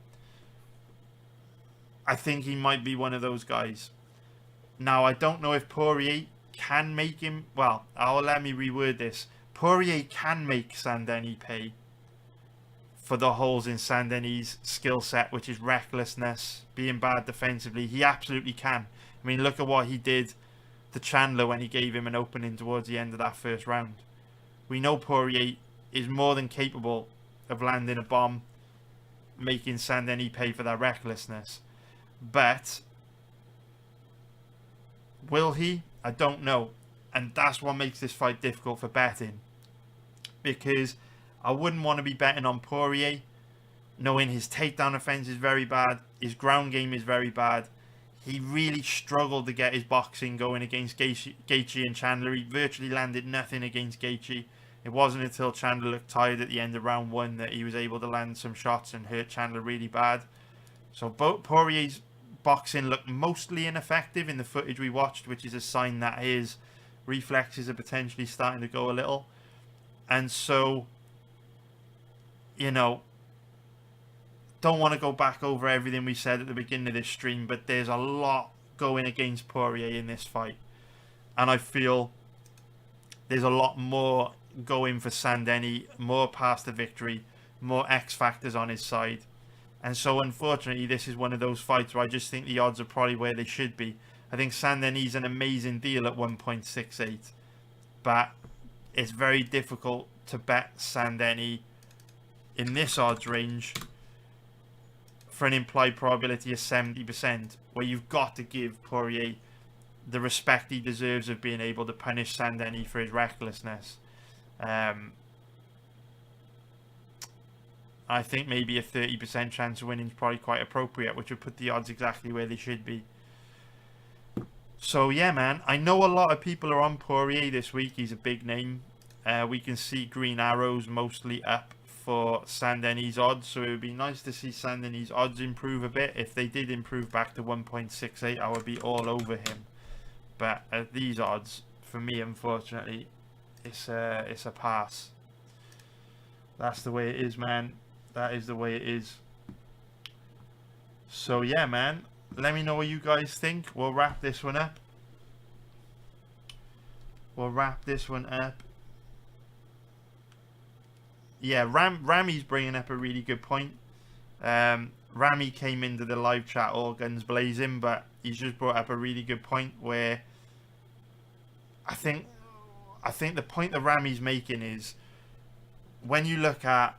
I think he might be one of those guys. Now, I don't know if Poirier can make him... Well, let me reword this. Poirier can make Saint-Denis pay for the holes in Saint-Denis' skill set, which is recklessness, being bad defensively. He absolutely can. I mean, look at what he did to Chandler when he gave him an opening towards the end of that first round. We know Poirier is more than capable of landing a bomb, making Saint-Denis pay for that recklessness. But will he? I don't know. And that's what makes this fight difficult for betting. Because I wouldn't want to be betting on Poirier, knowing his takedown offense is very bad, his ground game is very bad. He really struggled to get his boxing going against Gaethje and Chandler. He virtually landed nothing against Gaethje. It wasn't until Chandler looked tired at the end of round 1 that he was able to land some shots and hurt Chandler really bad. So Poirier's boxing looked mostly ineffective in the footage we watched, which is a sign that his reflexes are potentially starting to go a little. And so, don't want to go back over everything we said at the beginning of this stream, but there's a lot going against Poirier in this fight. And I feel there's a lot more going for Saint-Denis, more past the victory, more X factors on his side. And so, unfortunately, this is one of those fights where I just think the odds are probably where they should be. I think Saint-Denis is an amazing deal at 1.68. But it's very difficult to bet Saint-Denis in this odds range for an implied probability of 70%, where you've got to give Poirier the respect he deserves of being able to punish Saint-Denis for his recklessness. I think maybe a 30% chance of winning is probably quite appropriate, which would put the odds exactly where they should be. So yeah, man, I know a lot of people are on Poirier this week. He's a big name. We can see green arrows mostly up for Saint-Denis odds, so it would be nice to see Saint-Denis odds improve a bit. If they did improve back to 1.68, I would be all over him. But at these odds, for me, unfortunately, it's a pass. That's the way it is, man. That is the way it is. So yeah, man, let me know what you guys think. We'll wrap this one up. Yeah, Rami's bringing up a really good point. Rami came into the live chat all guns blazing, but he's just brought up a really good point where I think the point that Rami's making is when you look at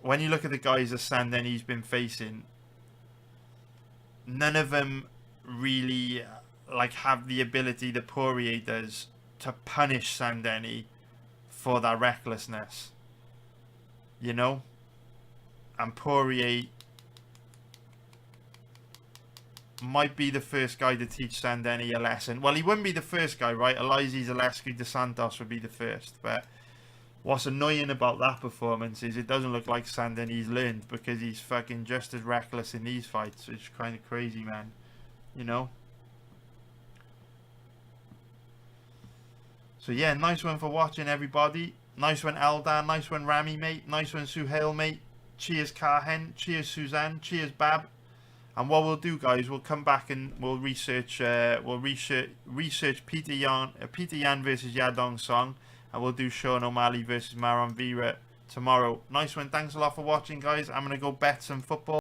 the guys that Saint-Denis been facing, none of them really like have the ability that Poirier does to punish Saint-Denis for that recklessness, you know. And Poirier might be the first guy to teach Saint-Denis a lesson. Well, he wouldn't be the first guy, right? Elizeu Zaleski dos Santos would be the first. But what's annoying about that performance is it doesn't look like Saint-Denis learned, because he's fucking just as reckless in these fights. It's kind of crazy, man. You know? So yeah, nice one for watching, everybody. Nice one, Eldar. Nice one, Rami, mate. Nice one, Suhail, mate. Cheers, Carhen. Cheers, Suzanne. Cheers, Bab. And what we'll do, guys, we'll come back and we'll research Peter Yan versus Yadong Song, and we'll do Sean O'Malley versus Maron Vera tomorrow. Nice one. Thanks a lot for watching, guys. I'm gonna go bet some football.